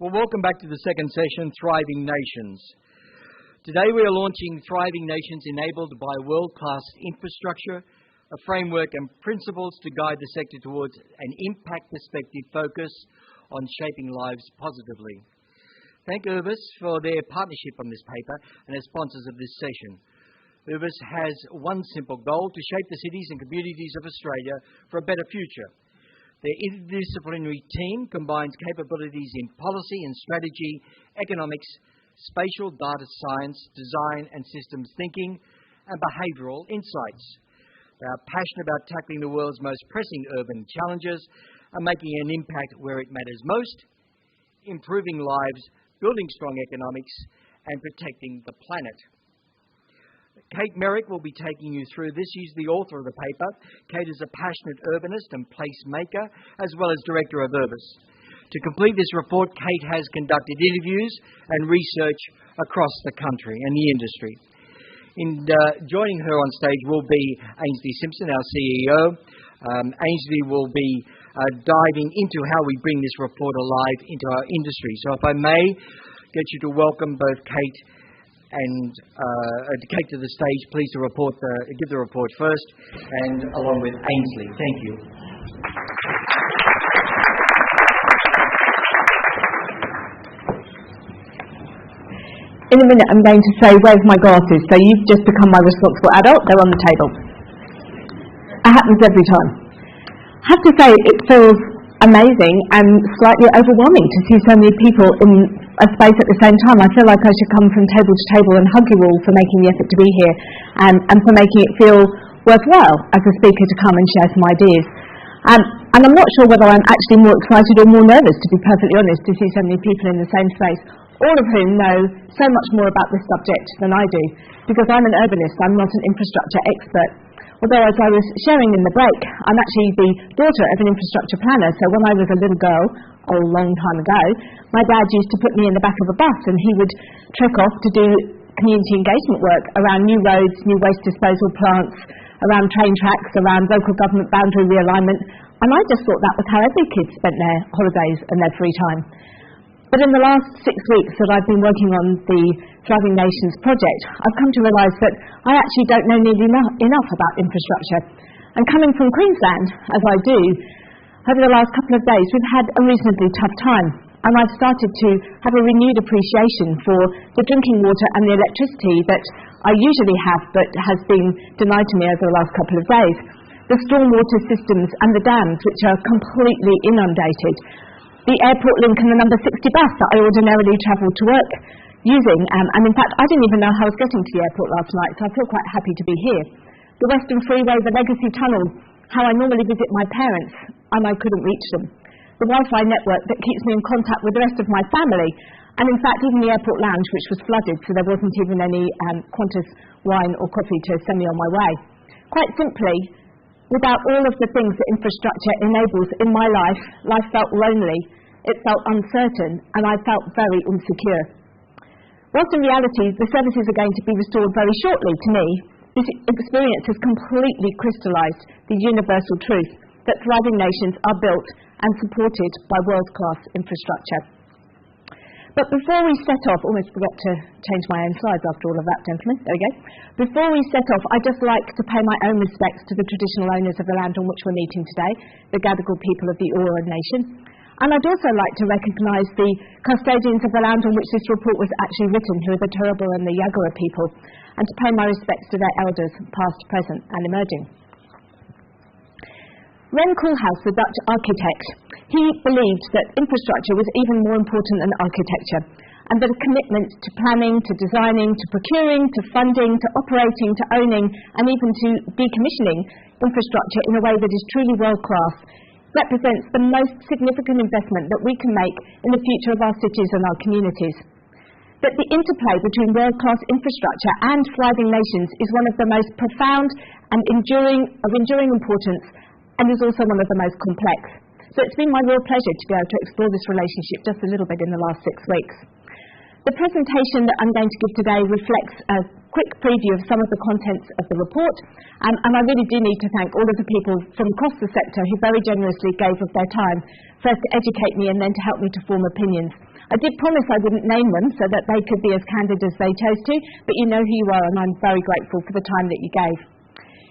Well, welcome back to the second session, Thriving Nations. Today we are launching Thriving Nations enabled by world-class infrastructure, a framework and principles to guide the sector towards an impact perspective focus on shaping lives positively. Thank Urbis for their partnership on this paper and as sponsors of this session. Urbis has one simple goal: to shape the cities and communities of Australia for a better future. Their interdisciplinary team combines capabilities in policy and strategy, economics, spatial data science, design and systems thinking, and behavioural insights. They are passionate about tackling the world's most pressing urban challenges and making an impact where it matters most, improving lives, building strong economics, and protecting the planet. Kate Merrick will be taking you through this. She's the author of the paper. Kate is a passionate urbanist and placemaker, as well as director of Urbis. To complete this report, Kate has conducted interviews and research across the country and the industry. Joining her on stage will be Ainsley Simpson, our CEO. Ainsley will be diving into how we bring this report alive into our industry. So if I may get you to welcome both Kate and Kate to the stage, please to give the report first, and along with Ainsley. Thank you. In a minute I'm going to say, where's my glasses? So you've just become my responsible adult. They're on the table. It happens every time. I have to say, it feels amazing and slightly overwhelming to see so many people in a space at the same time. I feel like I should come from table to table and hug you all for making the effort to be here and for making it feel worthwhile as a speaker to come and share some ideas. And I'm not sure whether I'm actually more excited or more nervous, to be perfectly honest, to see so many people in the same space, all of whom know so much more about this subject than I do, because I'm an urbanist, I'm not an infrastructure expert. Although, as I was sharing in the break, I'm actually the daughter of an infrastructure planner, so when I was a little girl, a long time ago, my dad used to put me in the back of a bus and he would trek off to do community engagement work around new roads, new waste disposal plants, around train tracks, around local government boundary realignment, and I just thought that was how every kid spent their holidays and their free time. But in the last 6 weeks that I've been working on the Thriving Nations project, I've come to realise that I actually don't know nearly enough about infrastructure. And coming from Queensland, as I do, over the last couple of days we've had a reasonably tough time. And I've started to have a renewed appreciation for the drinking water and the electricity that I usually have but has been denied to me over the last couple of days. The stormwater systems and the dams, which are completely inundated. The airport link and the number 60 bus that I ordinarily travel to work using. And in fact, I didn't even know how I was getting to the airport last night, so I feel quite happy to be here. The Western Freeway, the Legacy Tunnel, how I normally visit my parents, and I couldn't reach them. The Wi-Fi network that keeps me in contact with the rest of my family. And in fact, even the airport lounge, which was flooded, so there wasn't even any Qantas wine or coffee to send me on my way. Quite simply, without all of the things that infrastructure enables in my life, life felt lonely, it felt uncertain, and I felt very insecure. Whilst in reality, the services are going to be restored very shortly to me, this experience has completely crystallised the universal truth that thriving nations are built and supported by world-class infrastructure. But before we set off, almost forgot to change my own slides after all of that, gentlemen. There we go. Before we set off, I'd just like to pay my own respects to the traditional owners of the land on which we're meeting today, the Gadigal people of the Eora Nation. And I'd also like to recognise the custodians of the land on which this report was actually written, who are the Turrbal and the Yagara people, and to pay my respects to their elders, past, present and emerging. Ren Koolhaas, the Dutch architect, he believed that infrastructure was even more important than architecture, and that a commitment to planning, to designing, to procuring, to funding, to operating, to owning, and even to decommissioning infrastructure in a way that is truly world-class represents the most significant investment that we can make in the future of our cities and our communities. That the interplay between world-class infrastructure and thriving nations is one of the most profound and enduring importance, and is also one of the most complex. So it's been my real pleasure to be able to explore this relationship just a little bit in the last 6 weeks. The presentation that I'm going to give today reflects quick preview of some of the contents of the report, and I really do need to thank all of the people from across the sector who very generously gave of their time, first to educate me and then to help me to form opinions. I did promise I wouldn't name them so that they could be as candid as they chose to, but you know who you are, and I'm very grateful for the time that you gave.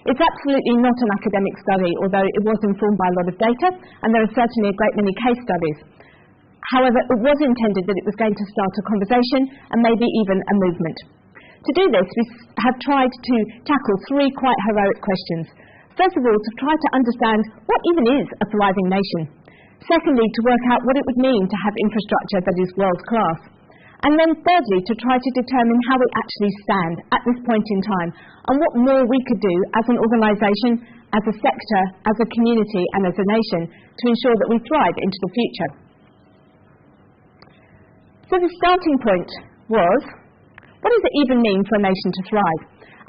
It's absolutely not an academic study, although it was informed by a lot of data, and there are certainly a great many case studies. However, it was intended that it was going to start a conversation and maybe even a movement. To do this, we have tried to tackle three quite heroic questions. First of all, to try to understand what even is a thriving nation. Secondly, to work out what it would mean to have infrastructure that is world-class. And then thirdly, to try to determine how we actually stand at this point in time and what more we could do as an organisation, as a sector, as a community and as a nation to ensure that we thrive into the future. So the starting point was, what does it even mean for a nation to thrive?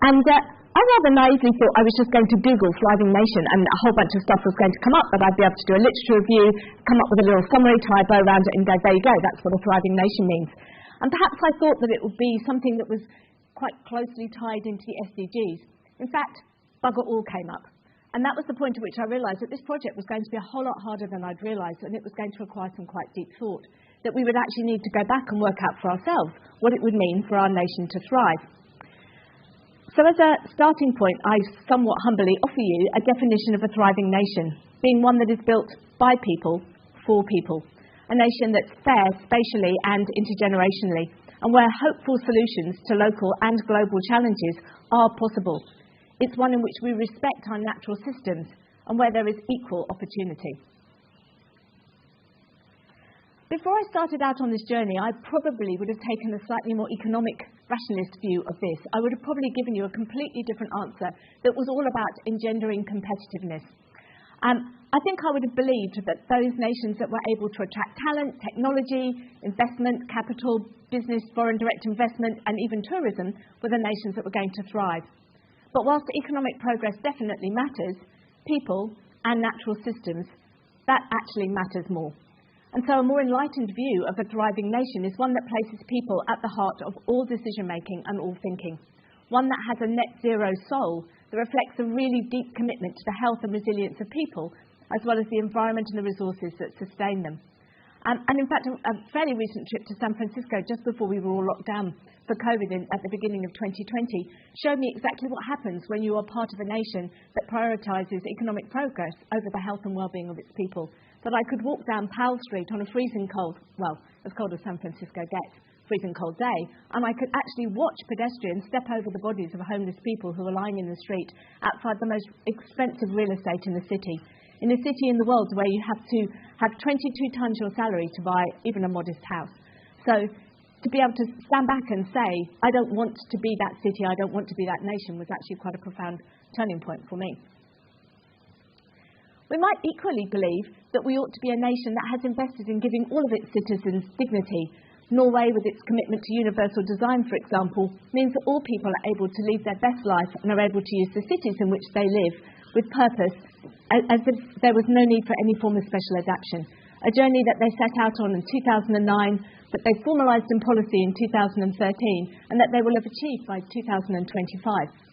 And I rather naively thought I was just going to Google thriving nation and a whole bunch of stuff was going to come up, that I'd be able to do a literature review, come up with a little summary, tie a bow around it and go, there you go, that's what a thriving nation means. And perhaps I thought that it would be something that was quite closely tied into the SDGs. In fact, bugger all came up. And that was the point at which I realised that this project was going to be a whole lot harder than I'd realised, and it was going to require some quite deep thought, that we would actually need to go back and work out for ourselves what it would mean for our nation to thrive. So as a starting point, I somewhat humbly offer you a definition of a thriving nation, being one that is built by people, for people. A nation that's fair spatially and intergenerationally, and where hopeful solutions to local and global challenges are possible. It's one in which we respect our natural systems and where there is equal opportunity. Before I started out on this journey, I probably would have taken a slightly more economic, rationalist view of this. I would have probably given you a completely different answer that was all about engendering competitiveness. I think I would have believed that those nations that were able to attract talent, technology, investment, capital, business, foreign direct investment, and even tourism were the nations that were going to thrive. But whilst economic progress definitely matters, people and natural systems, that actually matters more. And so a more enlightened view of a thriving nation is one that places people at the heart of all decision-making and all thinking. One that has a net zero soul that reflects a really deep commitment to the health and resilience of people, as well as the environment and the resources that sustain them. And in fact, a fairly recent trip to San Francisco, just before we were all locked down for COVID at the beginning of 2020, showed me exactly what happens when you are part of a nation that prioritises economic progress over the health and well-being of its people. That I could walk down Powell Street on a freezing cold, well, as cold as San Francisco gets, freezing cold day, and I could actually watch pedestrians step over the bodies of homeless people who are lying in the street outside the most expensive real estate in the city. In a city in the world where you have to have 22 times your salary to buy even a modest house. So to be able to stand back and say, I don't want to be that city, I don't want to be that nation, was actually quite a profound turning point for me. We might equally believe that we ought to be a nation that has invested in giving all of its citizens dignity. Norway, with its commitment to universal design, for example, means that all people are able to lead their best life and are able to use the cities in which they live with purpose, as if there was no need for any form of special adaptation. A journey that they set out on in 2009, that they formalised in policy in 2013, and that they will have achieved by 2025,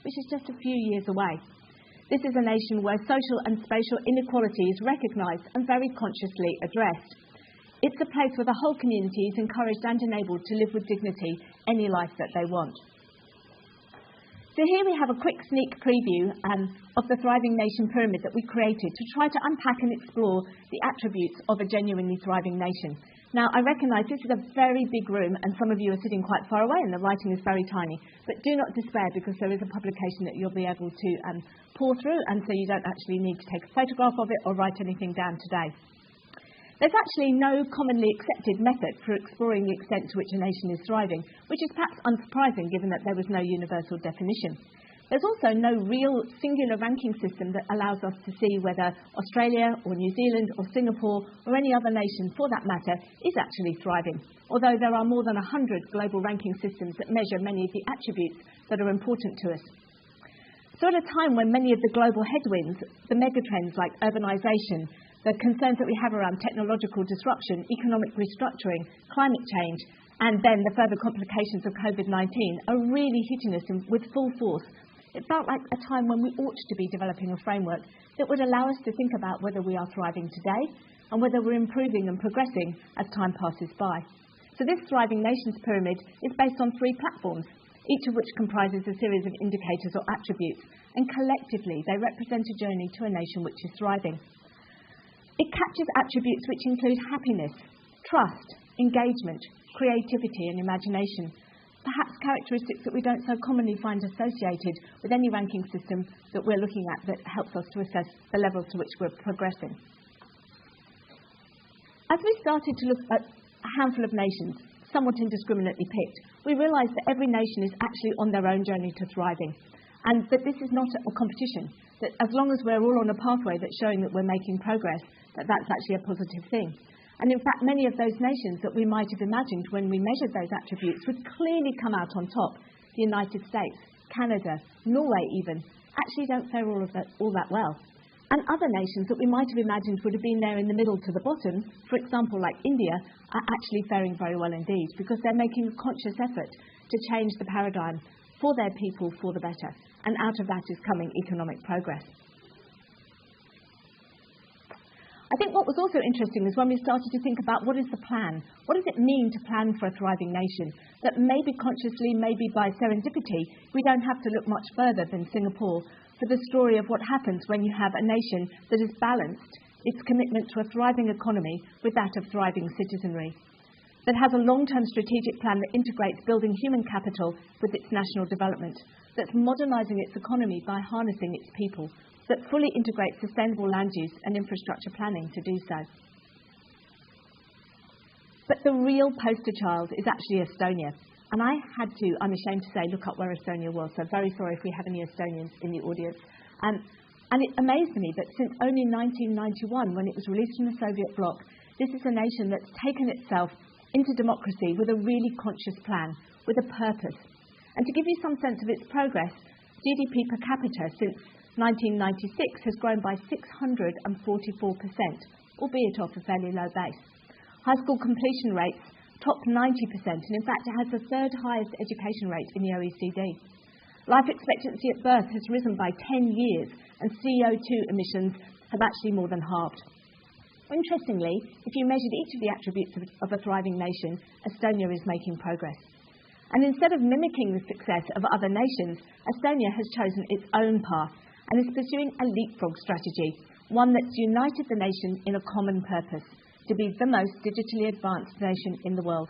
which is just a few years away. This is a nation where social and spatial inequality is recognised and very consciously addressed. It's a place where the whole community is encouraged and enabled to live with dignity any life that they want. So here we have a quick sneak preview of the Thriving Nation Pyramid that we created to try to unpack and explore the attributes of a genuinely thriving nation. Now, I recognise this is a very big room and some of you are sitting quite far away and the writing is very tiny, but do not despair because there is a publication that you'll be able to pour through, and so you don't actually need to take a photograph of it or write anything down today. There's actually no commonly accepted method for exploring the extent to which a nation is thriving, which is perhaps unsurprising given that there was no universal definition. There's also no real singular ranking system that allows us to see whether Australia or New Zealand or Singapore or any other nation for that matter is actually thriving, although there are more than 100 global ranking systems that measure many of the attributes that are important to us. So at a time when many of the global headwinds, the megatrends like urbanisation, the concerns that we have around technological disruption, economic restructuring, climate change, and then the further complications of COVID-19 are really hitting us with full force, it felt like a time when we ought to be developing a framework that would allow us to think about whether we are thriving today and whether we're improving and progressing as time passes by. So this Thriving Nations Pyramid is based on 3 platforms, each of which comprises a series of indicators or attributes, and collectively they represent a journey to a nation which is thriving. It captures attributes which include happiness, trust, engagement, creativity and imagination, perhaps characteristics that we don't so commonly find associated with any ranking system that we're looking at that helps us to assess the levels to which we're progressing. As we started to look at a handful of nations, somewhat indiscriminately picked, we realised that every nation is actually on their own journey to thriving, and that this is not a competition, that as long as we're all on a pathway that's showing that we're making progress, that's actually a positive thing. And in fact, many of those nations that we might have imagined when we measured those attributes would clearly come out on top. The United States, Canada, Norway even, actually don't fare all that well. And other nations that we might have imagined would have been there in the middle to the bottom, for example, like India, are actually faring very well indeed, because they're making a conscious effort to change the paradigm for their people for the better. And out of that is coming economic progress. I think what was also interesting is when we started to think about what is the plan? What does it mean to plan for a thriving nation? That maybe consciously, maybe by serendipity, we don't have to look much further than Singapore for the story of what happens when you have a nation that has balanced its commitment to a thriving economy with that of thriving citizenry, that has a long-term strategic plan that integrates building human capital with its national development, that's modernising its economy by harnessing its people, that fully integrates sustainable land use and infrastructure planning to do so. But the real poster child is actually Estonia. And I had to, I'm ashamed to say, look up where Estonia was. So very sorry if we have any Estonians in the audience. And it amazed me that since only 1991, when it was released from the Soviet bloc, this is a nation that's taken itself into democracy with a really conscious plan, with a purpose. And to give you some sense of its progress, GDP per capita since 1996 has grown by 644%, albeit off a fairly low base. High school completion rates topped 90%, and in fact it has the 3rd highest education rate in the OECD. Life expectancy at birth has risen by 10 years, and CO2 emissions have actually more than halved. Interestingly, if you measured each of the attributes of a thriving nation, Estonia is making progress. And instead of mimicking the success of other nations, Estonia has chosen its own path and is pursuing a leapfrog strategy, one that's united the nation in a common purpose, to be the most digitally advanced nation in the world,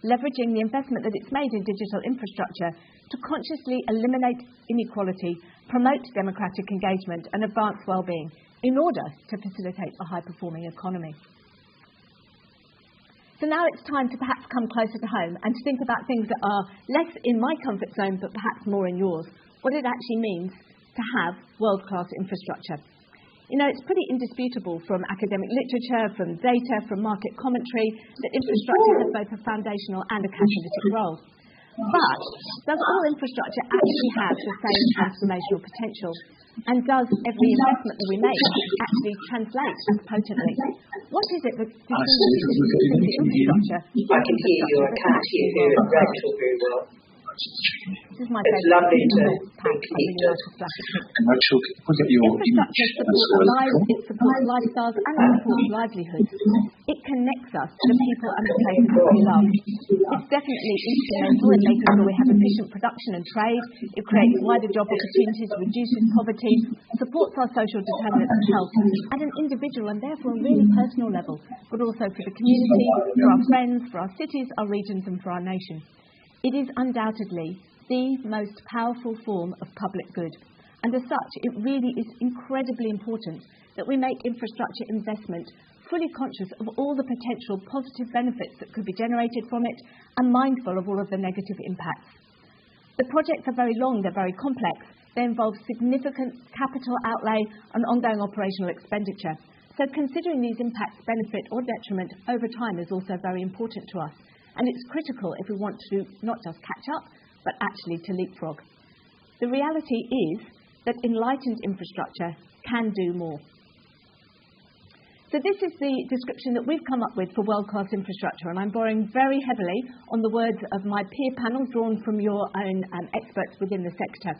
leveraging the investment that it's made in digital infrastructure to consciously eliminate inequality, promote democratic engagement and advance well-being in order to facilitate a high-performing economy. So now it's time to perhaps come closer to home and to think about things that are less in my comfort zone but perhaps more in yours, what it actually means to have world-class infrastructure. You know, it's pretty indisputable from academic literature, from data, from market commentary, that infrastructure has both a foundational and a catalytic role. But does all infrastructure actually have the same transformational potential? And does every investment that we make actually translate as potently? What is it that distinguishes infrastructure? I can hear you, I can't hear Rachel very well. This is my it's lovely to pack. Rachel, look at your infrastructure supports lives, it supports lifestyles and it supports livelihoods. It connects us to the people and the places that we love. It's definitely instrumental in making sure we have efficient production and trade. It creates wider job opportunities, reduces poverty, supports our social determinants of health at an individual and therefore a really personal level, but also for the community, for our friends, for our cities, our regions and for our nation. It is undoubtedly the most powerful form of public good, and as such it really is incredibly important that we make infrastructure investment fully conscious of all the potential positive benefits that could be generated from it and mindful of all of the negative impacts. The projects are very long, they're very complex, they involve significant capital outlay and ongoing operational expenditure, so considering these impacts, benefit or detriment over time is also very important to us. And it's critical if we want to not just catch up, but actually to leapfrog. The reality is that enlightened infrastructure can do more. So this is the description that we've come up with for world-class infrastructure, and I'm borrowing very heavily on the words of my peer panel drawn from your own experts within the sector.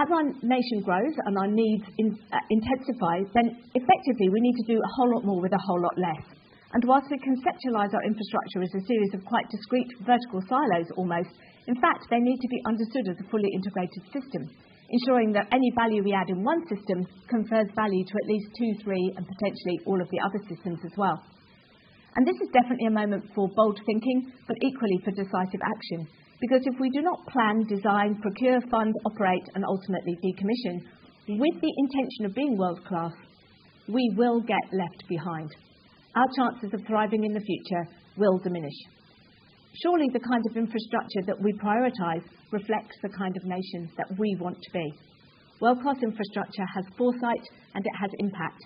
As our nation grows and our needs intensify, then effectively we need to do a whole lot more with a whole lot less. And whilst we conceptualise our infrastructure as a series of quite discrete vertical silos almost, in fact they need to be understood as a fully integrated system, ensuring that any value we add in one system confers value to at least 2, 3 and potentially all of the other systems as well. And this is definitely a moment for bold thinking, but equally for decisive action. Because if we do not plan, design, procure, fund, operate and ultimately decommission with the intention of being world-class, we will get left behind. Our chances of thriving in the future will diminish. Surely the kind of infrastructure that we prioritise reflects the kind of nation that we want to be. World-class infrastructure has foresight and it has impact.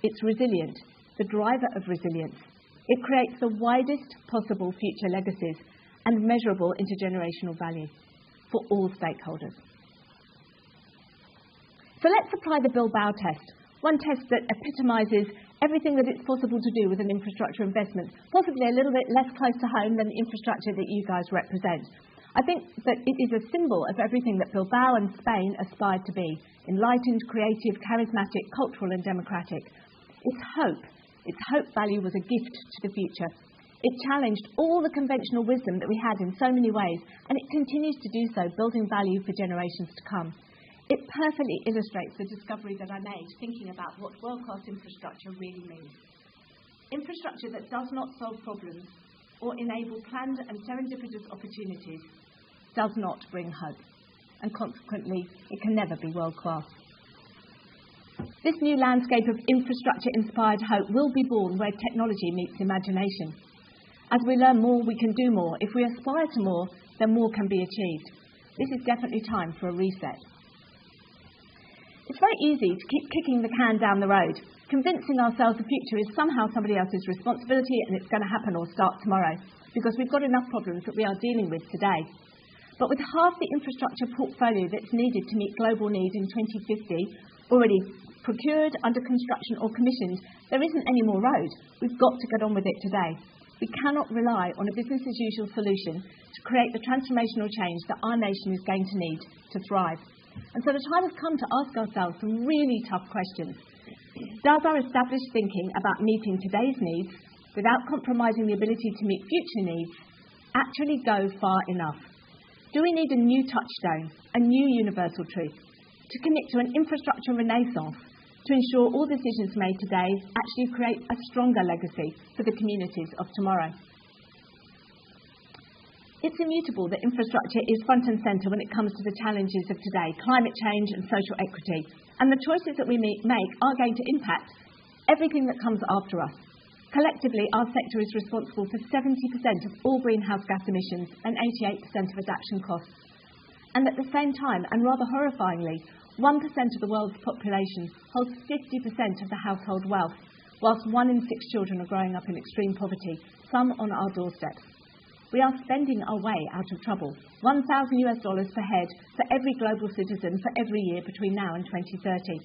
It's resilient, the driver of resilience. It creates the widest possible future legacies and measurable intergenerational value for all stakeholders. So let's apply the Bilbao test, one test that epitomises everything that it's possible to do with an infrastructure investment, possibly a little bit less close to home than the infrastructure that you guys represent. I think that it is a symbol of everything that Bilbao and Spain aspired to be: enlightened, creative, charismatic, cultural and democratic. Its hope value was a gift to the future. It challenged all the conventional wisdom that we had in so many ways, and it continues to do so, building value for generations to come. It perfectly illustrates the discovery that I made thinking about what world-class infrastructure really means. Infrastructure that does not solve problems or enable planned and serendipitous opportunities does not bring hope, and consequently it can never be world-class. This new landscape of infrastructure-inspired hope will be born where technology meets imagination. As we learn more, we can do more. If we aspire to more, then more can be achieved. This is definitely time for a reset. It's very easy to keep kicking the can down the road, convincing ourselves the future is somehow somebody else's responsibility and it's going to happen or start tomorrow, because we've got enough problems that we are dealing with today. But with half the infrastructure portfolio that's needed to meet global need in 2050 already procured, under construction or commissioned, there isn't any more road. We've got to get on with it today. We cannot rely on a business-as-usual solution to create the transformational change that our nation is going to need to thrive. And so the time has come to ask ourselves some really tough questions. Does our established thinking about meeting today's needs without compromising the ability to meet future needs actually go far enough? Do we need a new touchstone, a new universal truth, to commit to an infrastructure renaissance to ensure all decisions made today actually create a stronger legacy for the communities of tomorrow? It's immutable that infrastructure is front and centre when it comes to the challenges of today, climate change and social equity. And the choices that we make are going to impact everything that comes after us. Collectively, our sector is responsible for 70% of all greenhouse gas emissions and 88% of adaptation costs. And at the same time, and rather horrifyingly, 1% of the world's population holds 50% of the household wealth, whilst 1 in 6 children are growing up in extreme poverty, some on our doorsteps. We are spending our way out of trouble. $1,000 per head for every global citizen for every year between now and 2030.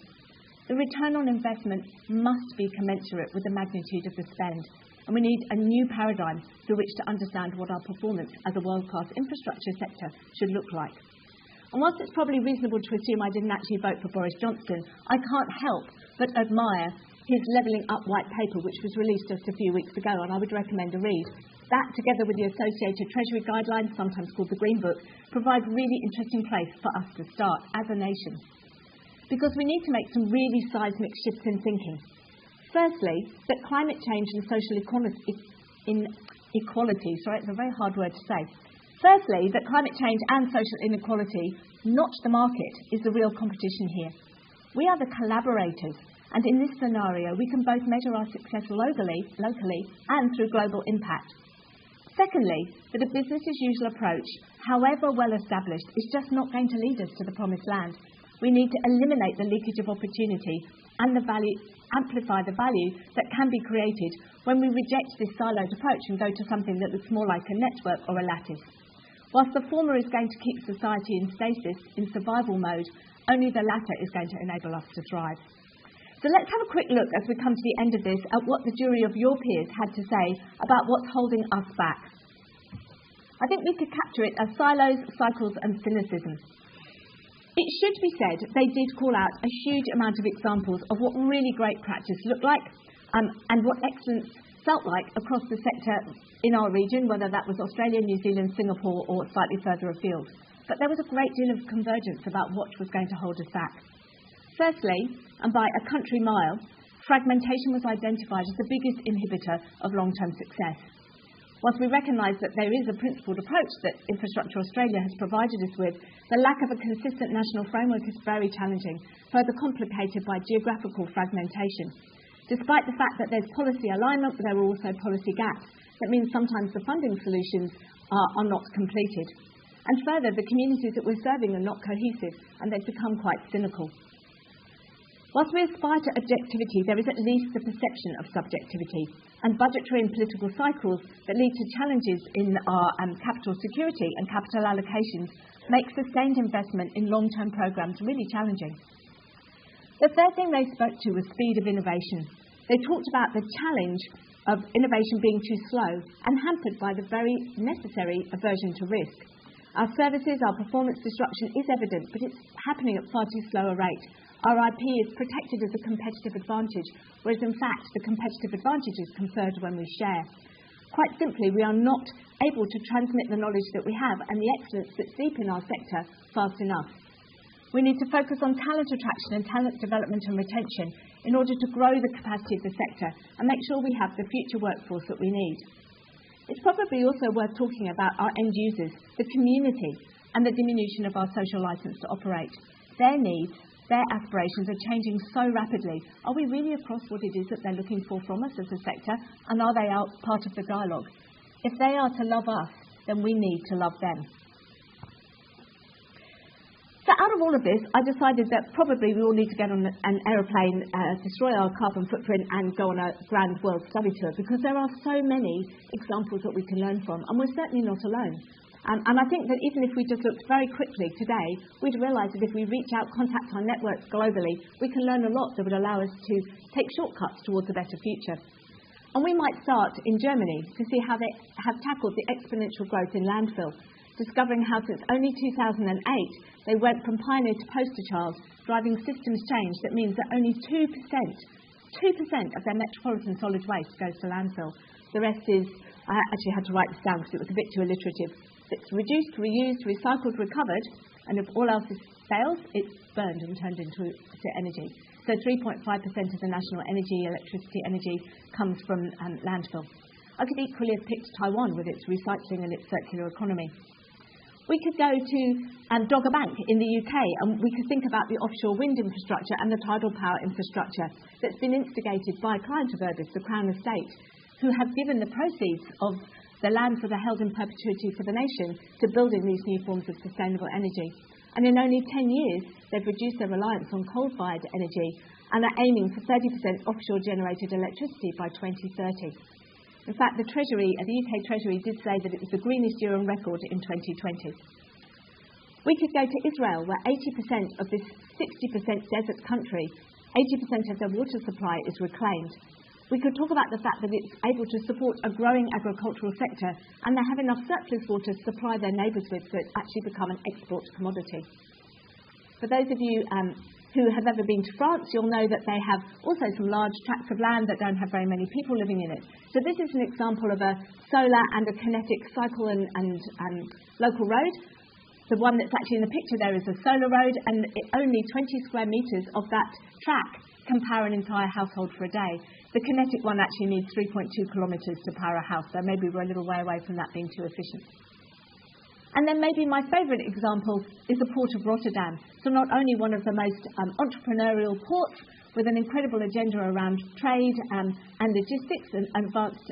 The return on investment must be commensurate with the magnitude of the spend, and we need a new paradigm through which to understand what our performance as a world-class infrastructure sector should look like. And whilst it's probably reasonable to assume I didn't actually vote for Boris Johnson, I can't help but admire his Levelling Up white paper, which was released just a few weeks ago, and I would recommend a read. That, together with the associated Treasury guidelines, sometimes called the Green Book, provide a really interesting place for us to start as a nation. Because we need to make some really seismic shifts in thinking. Firstly, that climate change and social inequality, it's a very hard word to say. Firstly, that climate change and social inequality, not the market, is the real competition here. We are the collaborators, and in this scenario, we can both measure our success locally, and through global impact. Secondly, that a business-as-usual approach, however well established, is just not going to lead us to the promised land. We need to eliminate the leakage of opportunity and amplify the value that can be created when we reject this siloed approach and go to something that looks more like a network or a lattice. Whilst the former is going to keep society in stasis, in survival mode, only the latter is going to enable us to thrive. So let's have a quick look as we come to the end of this at what the jury of your peers had to say about what's holding us back. I think we could capture it as silos, cycles and cynicism. It should be said they did call out a huge amount of examples of what really great practice looked like and what excellence felt like across the sector in our region, whether that was Australia, New Zealand, Singapore or slightly further afield. But there was a great deal of convergence about what was going to hold us back. Firstly, and by a country mile, fragmentation was identified as the biggest inhibitor of long-term success. Whilst we recognise that there is a principled approach that Infrastructure Australia has provided us with, the lack of a consistent national framework is very challenging, further complicated by geographical fragmentation. Despite the fact that there's policy alignment, there are also policy gaps. That means sometimes the funding solutions are not completed. And further, the communities that we're serving are not cohesive and they've become quite cynical. Whilst we aspire to objectivity, there is at least the perception of subjectivity, and budgetary and political cycles that lead to challenges in our capital security and capital allocations make sustained investment in long-term programmes really challenging. The third thing they spoke to was speed of innovation. They talked about the challenge of innovation being too slow and hampered by the very necessary aversion to risk. Our services, our performance disruption is evident, but it's happening at far too slow a rate. Our IP is protected as a competitive advantage, whereas in fact the competitive advantage is conferred when we share. Quite simply, we are not able to transmit the knowledge that we have and the excellence that's deep in our sector fast enough. We need to focus on talent attraction and talent development and retention in order to grow the capacity of the sector and make sure we have the future workforce that we need. It's probably also worth talking about our end users, the community, and the diminution of our social licence to operate. Their needs, their aspirations are changing so rapidly. Are we really across what it is that they're looking for from us as a sector, and are they part of the dialogue? If they are to love us, then we need to love them. So out of all of this, I decided that probably we all need to get on an aeroplane, destroy our carbon footprint and go on a grand world study tour, because there are so many examples that we can learn from, and we're certainly not alone. And I think that even if we just looked very quickly today, we'd realise that if we reach out, contact our networks globally, we can learn a lot that would allow us to take shortcuts towards a better future. And we might start in Germany to see how they have tackled the exponential growth in landfill, discovering how since only 2008 they went from pioneer to poster child, driving systems change that means that only 2% of their metropolitan solid waste goes to landfill. The rest is, I actually had to write this down because it was a bit too alliterative. It's reduced, reused, recycled, recovered, and if all else fails, it's burned and turned into energy. So 3.5% of the national electricity energy comes from landfill. I could equally have picked Taiwan with its recycling and its circular economy. We could go to Dogger Bank in the UK, and we could think about the offshore wind infrastructure and the tidal power infrastructure that's been instigated by client of Urbis, the Crown Estate, who have given the proceeds of the lands that are held in perpetuity for the nation to building these new forms of sustainable energy. And in only 10 years, they've reduced their reliance on coal-fired energy and are aiming for 30% offshore-generated electricity by 2030. In fact, the UK Treasury did say that it was the greenest year on record in 2020. We could go to Israel, where 80% of this 60% desert country, 80% of their water supply is reclaimed. We could talk about the fact that it's able to support a growing agricultural sector, and they have enough surplus water to supply their neighbours with, so it's actually become an export commodity. For those of you who have ever been to France, you'll know that they have also some large tracts of land that don't have very many people living in it. So this is an example of a solar and a kinetic cycle and local road. The one that's actually in the picture there is a solar road, and only 20 square metres of that track can power an entire household for a day. The kinetic one actually needs 3.2 kilometres to power a house, so maybe we're a little way away from that being too efficient. And then maybe my favourite example is the Port of Rotterdam. So not only one of the most entrepreneurial ports with an incredible agenda around trade and logistics and advanced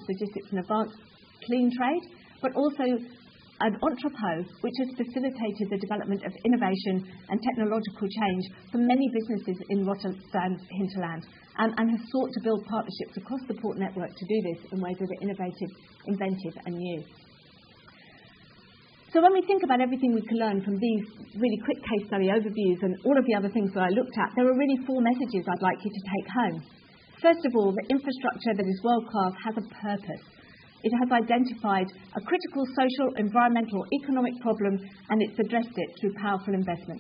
logistics and advanced clean trade, but also an entrepot which has facilitated the development of innovation and technological change for many businesses in Rotterdam's hinterland, and has sought to build partnerships across the port network to do this in ways that are innovative, inventive and new. So when we think about everything we can learn from these really quick case study overviews and all of the other things that I looked at, there are really 4 messages I'd like you to take home. First of all, the infrastructure that is world-class has a purpose. It has identified a critical social, environmental, economic problem, and it's addressed it through powerful investment.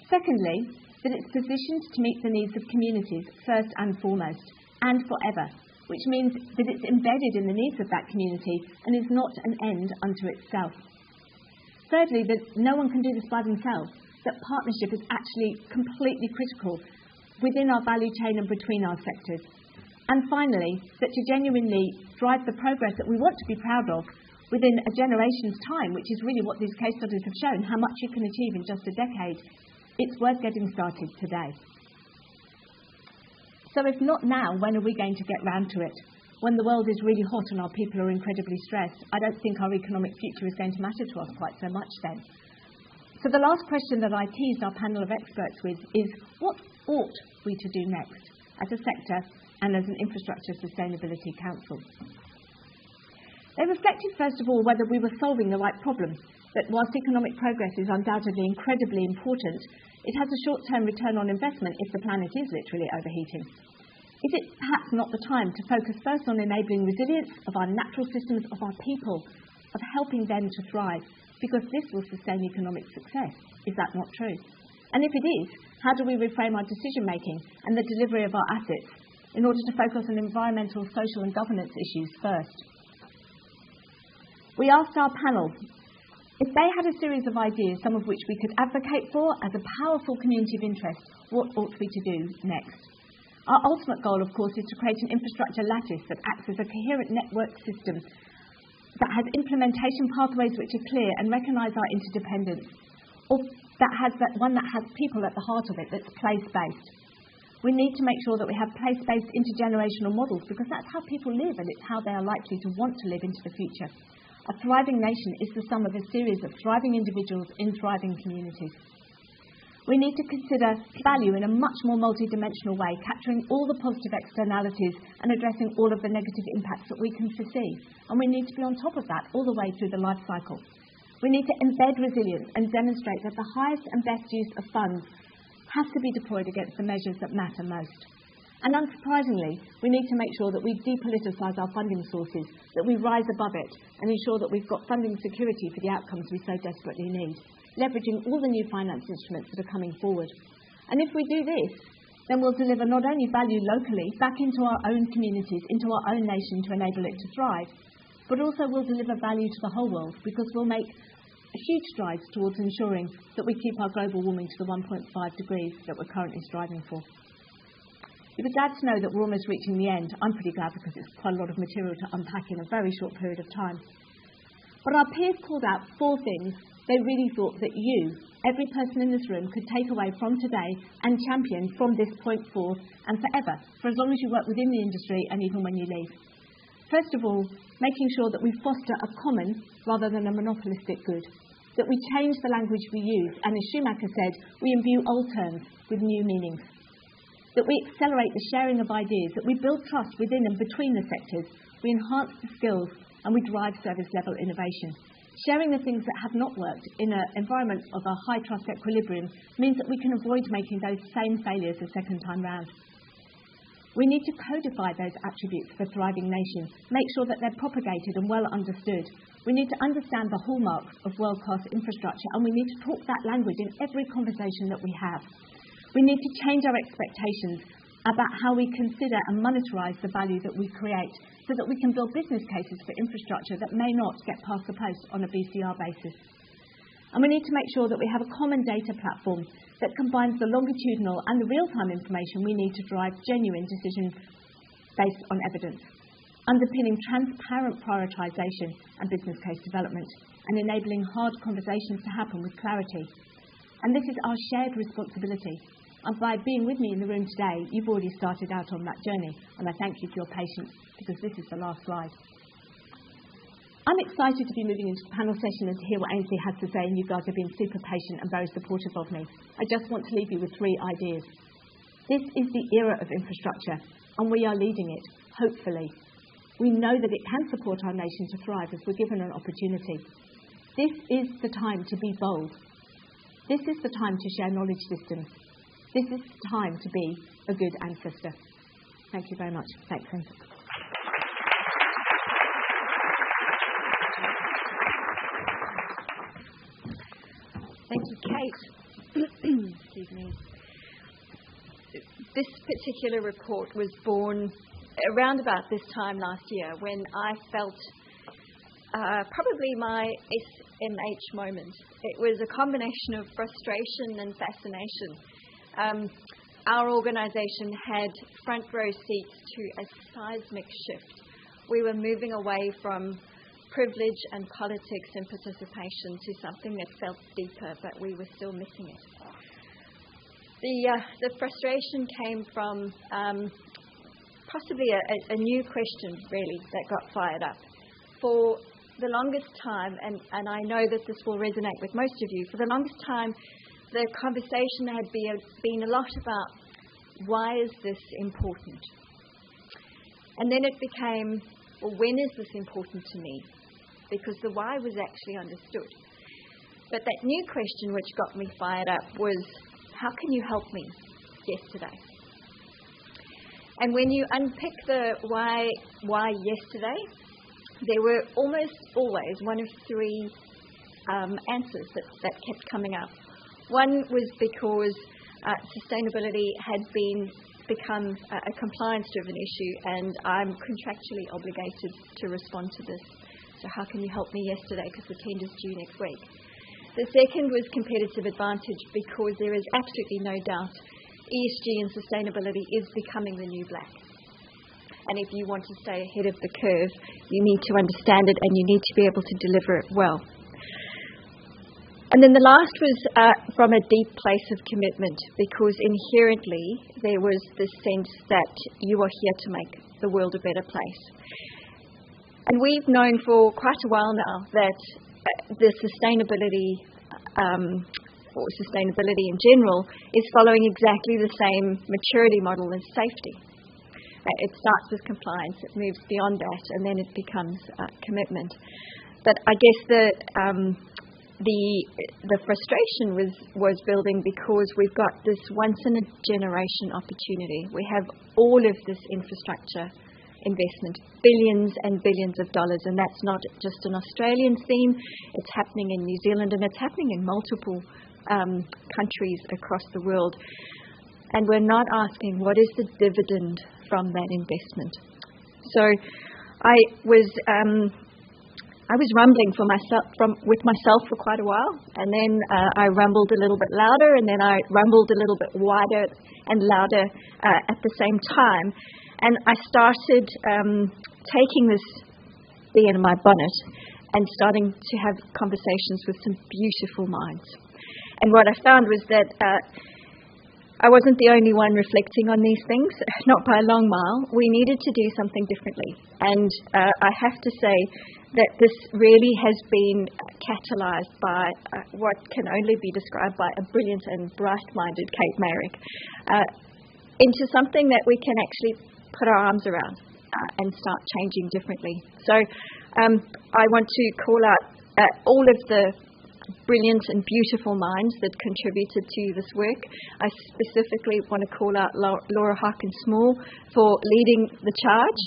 Secondly, that it's positioned to meet the needs of communities first and foremost, and forever, which means that it's embedded in the needs of that community and is not an end unto itself. Thirdly, that no one can do this by themselves, that partnership is actually completely critical within our value chain and between our sectors. And finally, that to genuinely drive the progress that we want to be proud of within a generation's time, which is really what these case studies have shown, how much you can achieve in just a decade, it's worth getting started today. So if not now, when are we going to get round to it? When the world is really hot and our people are incredibly stressed, I don't think our economic future is going to matter to us quite so much then. So the last question that I teased our panel of experts with is, what ought we to do next as a sector and as an Infrastructure Sustainability Council? They reflected, first of all, whether we were solving the right problem, that whilst economic progress is undoubtedly incredibly important, it has a short-term return on investment if the planet is literally overheating. Is it perhaps not the time to focus first on enabling resilience of our natural systems, of our people, of helping them to thrive? Because this will sustain economic success. Is that not true? And if it is, how do we reframe our decision-making and the delivery of our assets in order to focus on environmental, social and governance issues first? We asked our panel if they had a series of ideas, some of which we could advocate for as a powerful community of interest, what ought we to do next? Our ultimate goal, of course, is to create an infrastructure lattice that acts as a coherent network system that has implementation pathways which are clear and recognise our interdependence, or one that has people at the heart of it, that's place-based. We need to make sure that we have place-based intergenerational models, because that's how people live and it's how they are likely to want to live into the future. A thriving nation is the sum of a series of thriving individuals in thriving communities. We need to consider value in a much more multidimensional way, capturing all the positive externalities and addressing all of the negative impacts that we can foresee. And we need to be on top of that all the way through the life cycle. We need to embed resilience and demonstrate that the highest and best use of funds has to be deployed against the measures that matter most. And unsurprisingly, we need to make sure that we depoliticise our funding sources, that we rise above it and ensure that we've got funding security for the outcomes we so desperately need, leveraging all the new finance instruments that are coming forward. And if we do this, then we'll deliver not only value locally back into our own communities, into our own nation to enable it to thrive, but also we'll deliver value to the whole world, because we'll make huge strides towards ensuring that we keep our global warming to the 1.5 degrees that we're currently striving for. You'll be glad to know that we're almost reaching the end. I'm pretty glad, because it's quite a lot of material to unpack in a very short period of time. But our peers called out 4 things they really thought that you, every person in this room, could take away from today and champion from this point forth and forever, for as long as you work within the industry and even when you leave. First of all, making sure that we foster a common rather than a monopolistic good, that we change the language we use, and as Schumacher said, we imbue old terms with new meanings, that we accelerate the sharing of ideas, that we build trust within and between the sectors, we enhance the skills, and we drive service-level innovation. Sharing the things that have not worked in an environment of a high-trust equilibrium means that we can avoid making those same failures a second time round. We need to codify those attributes for a thriving nation, make sure that they're propagated and well understood. We need to understand the hallmarks of world-class infrastructure, and we need to talk that language in every conversation that we have. We need to change our expectations about how we consider and monetize the value that we create, so that we can build business cases for infrastructure that may not get past the post on a BCR basis. And we need to make sure that we have a common data platform that combines the longitudinal and the real-time information we need to drive genuine decisions based on evidence, underpinning transparent prioritisation and business case development, and enabling hard conversations to happen with clarity. And this is our shared responsibility. And by being with me in the room today, you've already started out on that journey, and I thank you for your patience, because this is the last slide. I'm excited to be moving into the panel session and to hear what Ainsley has to say, and you guys have been super patient and very supportive of me. I just want to leave you with 3 ideas. This is the era of infrastructure, and we are leading it, hopefully. We know that it can support our nation to thrive if we're given an opportunity. This is the time to be bold. This is the time to share knowledge systems. This is the time to be a good ancestor. Thank you very much. Thanks. Thank you, Kate. Excuse me. This particular report was born around about this time last year when I felt probably my SMH moment. It was a combination of frustration and fascination. Our organisation had front row seats to a seismic shift. We were moving away from privilege and politics and participation to something that felt deeper, but we were still missing it. The frustration came from possibly a new question, really, that got fired up. For the longest time, and I know that this will resonate with most of you, for the longest time, the conversation had been a lot about why is this important? And then it became, well, when is this important to me? Because the why was actually understood. But that new question which got me fired up was, how can you help me yesterday? And when you unpick the why yesterday, there were almost always one of three answers that kept coming up. One was because sustainability had become a compliance-driven issue, and I'm contractually obligated to respond to this. So how can you help me yesterday, because the tender's due next week? The second was competitive advantage, because there is absolutely no doubt ESG and sustainability is becoming the new black. And if you want to stay ahead of the curve, you need to understand it and you need to be able to deliver it well. And then the last was from a deep place of commitment, because inherently there was this sense that you are here to make the world a better place. And we've known for quite a while now that the sustainability, or sustainability in general, is following exactly the same maturity model as safety. It starts with compliance, it moves beyond that, and then it becomes commitment. But I guess the frustration was building because we've got this once-in-a-generation opportunity. We have all of this infrastructure investment, billions and billions of dollars, and that's not just an Australian theme. It's happening in New Zealand, and it's happening in multiple countries across the world. And we're not asking what is the dividend from that investment. So I was rumbling with myself for quite a while, and then I rumbled a little bit louder, and then I rumbled a little bit wider and louder at the same time. And I started taking this bee in my bonnet and starting to have conversations with some beautiful minds. And what I found was that I wasn't the only one reflecting on these things, not by a long mile. We needed to do something differently. And I have to say that this really has been catalysed by what can only be described by a brilliant and bright-minded Kate Mayrick into something that we can actually put our arms around and start changing differently. So I want to call out all of the brilliant and beautiful minds that contributed to this work. I specifically want to call out Laura Harkin-Small for leading the charge.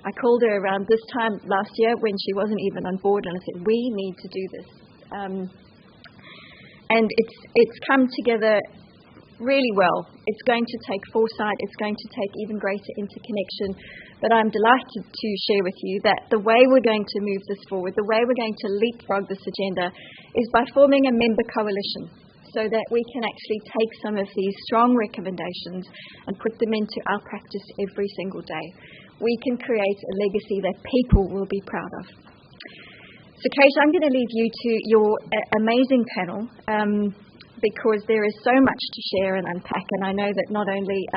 I called her around this time last year when she wasn't even on board, and I said, we need to do this. And it's come together really well. It's going to take foresight. It's going to take even greater interconnection. But I'm delighted to share with you that the way we're going to move this forward, the way we're going to leapfrog this agenda, is by forming a member coalition so that we can actually take some of these strong recommendations and put them into our practice every single day. We can create a legacy that people will be proud of. So, Kate, I'm going to leave you to your amazing panel, because there is so much to share and unpack, and I know that not only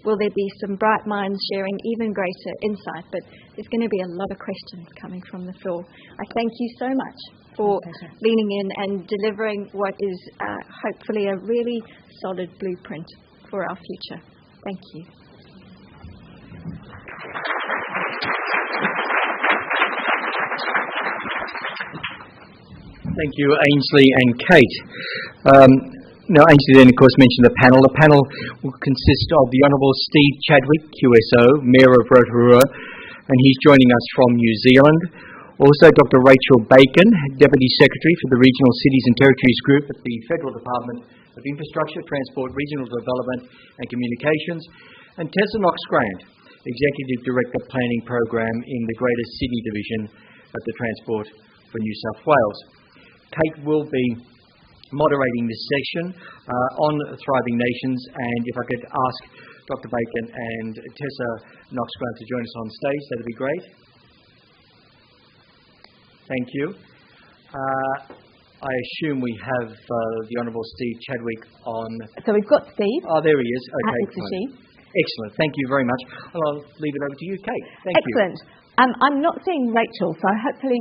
will there be some bright minds sharing even greater insight, but there's going to be a lot of questions coming from the floor. I thank you so much for leaning in and delivering what is hopefully a really solid blueprint for our future. Thank you. Thank you, Ainsley and Kate. Now, Ainsley then, of course, mentioned the panel. The panel will consist of the Honourable Steve Chadwick, QSO, Mayor of Rotorua, and he's joining us from New Zealand. Also, Dr. Rachel Bacon, Deputy Secretary for the Regional Cities and Territories Group at the Federal Department of Infrastructure, Transport, Regional Development and Communications, and Tessa Knox-Grant, Executive Director Planning Program in the Greater Sydney Division of the Transport for New South Wales. Kate will be moderating this section on Thriving Nations, and if I could ask Dr. Bacon and Tessa Knox-Grant to join us on stage, that would be great. Thank you. I assume we have the Honourable Steve Chadwick on. So we've got Steve. Oh, there he is. Okay, it's a she. Excellent. Thank you very much. And I'll leave it over to you, Kate. Thank you. Excellent. I'm not seeing Rachel, so hopefully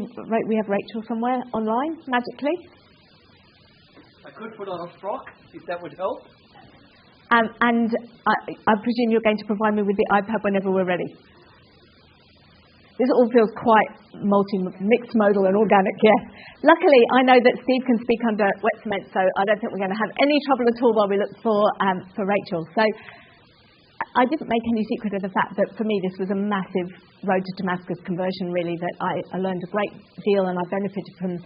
we have Rachel somewhere online, magically. I could put on a frock, if that would help. And I presume you're going to provide me with the iPad whenever we're ready. This all feels quite mixed modal and organic, yes. Luckily, I know that Steve can speak under wet cement, so I don't think we're going to have any trouble at all while we look for Rachel. So I didn't make any secret of the fact that for me this was a massive road to Damascus conversion, really, that I learned a great deal and I benefited from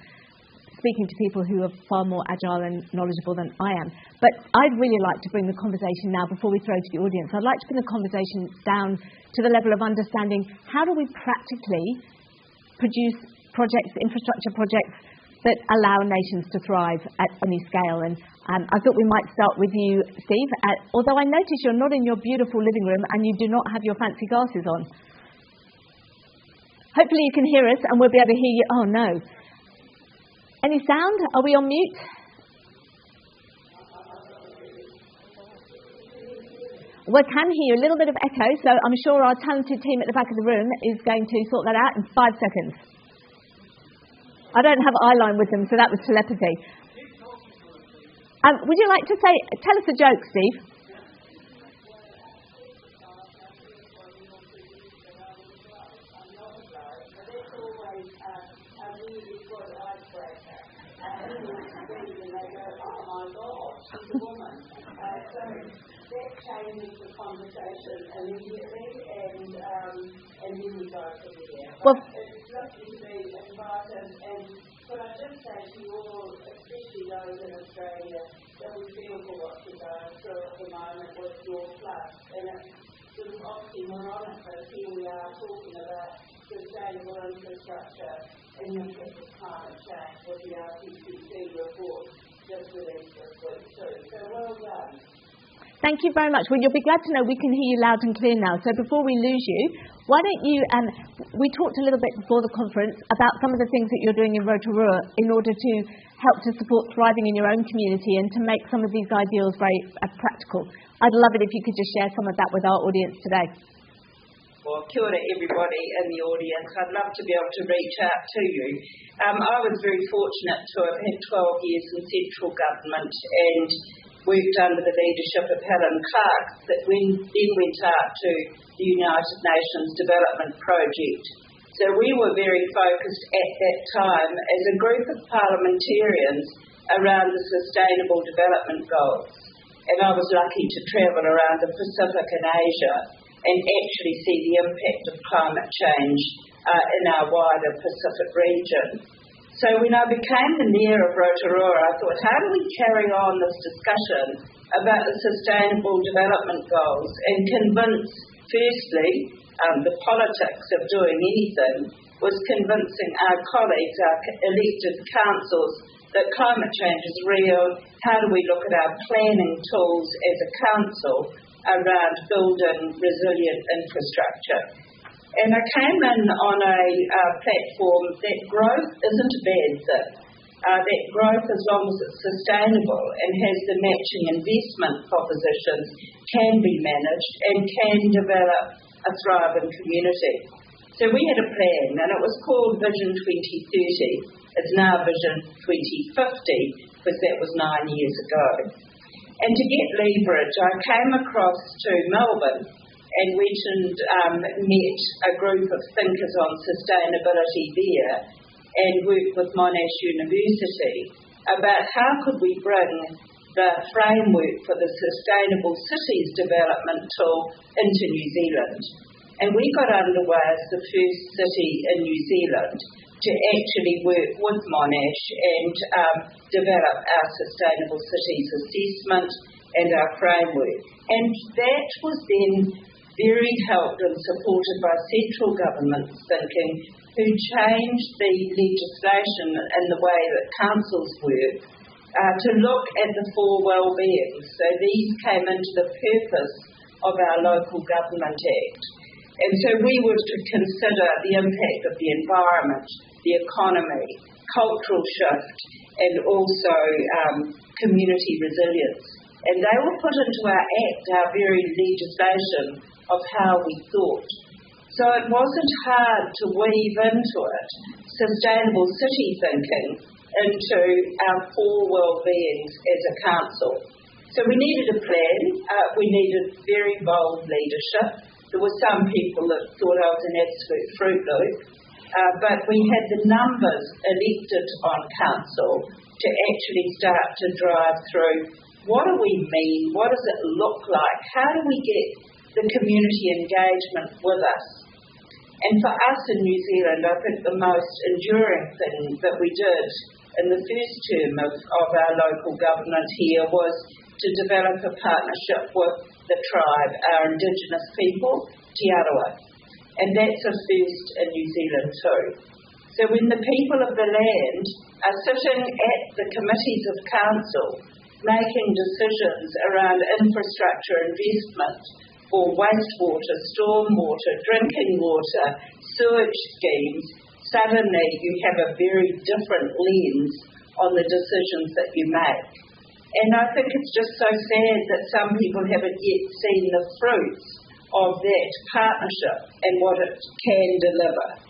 speaking to people who are far more agile and knowledgeable than I am. But I'd really like to bring the conversation now, before we throw to the audience, I'd like to bring the conversation down to the level of understanding how do we practically produce projects, infrastructure projects, that allow nations to thrive at any scale. And I thought we might start with you, Steve, although I notice you're not in your beautiful living room and you do not have your fancy glasses on. Hopefully you can hear us and we'll be able to hear you. Oh, no. Any sound? Are we on mute? We can hear you, a little bit of echo, so I'm sure our talented team at the back of the room is going to sort that out in 5 seconds. I don't have eyeline with them, so that was telepathy. Would you like to tell us a joke, Steve? Well, but I just say to you all, especially those in Australia, that we feel for what you're going through at the moment with your flood. And it's sort of oxymoronic, but here we are talking about sustainable infrastructure and the impact of climate change with the RPCC report just released this week too. So well done. Thank you very much. Well, you'll be glad to know we can hear you loud and clear now. So before we lose you, why don't you, we talked a little bit before the conference about some of the things that you're doing in Rotorua in order to help to support thriving in your own community and to make some of these ideals very practical. I'd love it if you could just share some of that with our audience today. Well, kia ora everybody in the audience. I'd love to be able to reach out to you. I was very fortunate to have had 12 years in central government and worked under the leadership of Helen Clark that then went out to the United Nations Development Project. So we were very focused at that time as a group of parliamentarians around the Sustainable Development Goals. And I was lucky to travel around the Pacific and Asia and actually see the impact of climate change in our wider Pacific region. So when I became the Mayor of Rotorua, I thought, how do we carry on this discussion about the Sustainable Development Goals and convince, firstly, the politics of doing anything was convincing our colleagues, our elected councils, that climate change is real. How do we look at our planning tools as a council around building resilient infrastructure? And I came in on a platform that growth isn't a bad thing. That growth, as long as it's sustainable and has the matching investment propositions, can be managed and can develop a thriving community. So we had a plan, and it was called Vision 2030. It's now Vision 2050, because that was 9 years ago. And to get leverage, I came across to Melbourne and went and met a group of thinkers on sustainability there and worked with Monash University about how could we bring the framework for the Sustainable Cities Development Tool into New Zealand. And we got underway as the first city in New Zealand to actually work with Monash and develop our Sustainable Cities Assessment and our framework. And that was then very helped and supported by central government's thinking, who changed the legislation and the way that councils work to look at the four well-beings. So these came into the purpose of our Local Government Act. And so we were to consider the impact of the environment, the economy, cultural shift, and also community resilience. And they were put into our Act, our very legislation of how we thought. So it wasn't hard to weave into it sustainable city thinking into our four well-beings as a council. So we needed a plan. We needed very bold leadership. There were some people that thought I was an absolute Fruit Loop. But we had the numbers elected on council to actually start to drive through what do we mean, what does it look like, how do we get the community engagement with us. And for us in New Zealand, I think the most enduring thing that we did in the first term of our local government here was to develop a partnership with the tribe, our Indigenous people, Te Arawa. And that's a first in New Zealand too. So when the people of the land are sitting at the committees of council making decisions around infrastructure investment for wastewater, stormwater, drinking water, sewage schemes, suddenly you have a very different lens on the decisions that you make. And I think it's just so sad that some people haven't yet seen the fruits of that partnership and what it can deliver.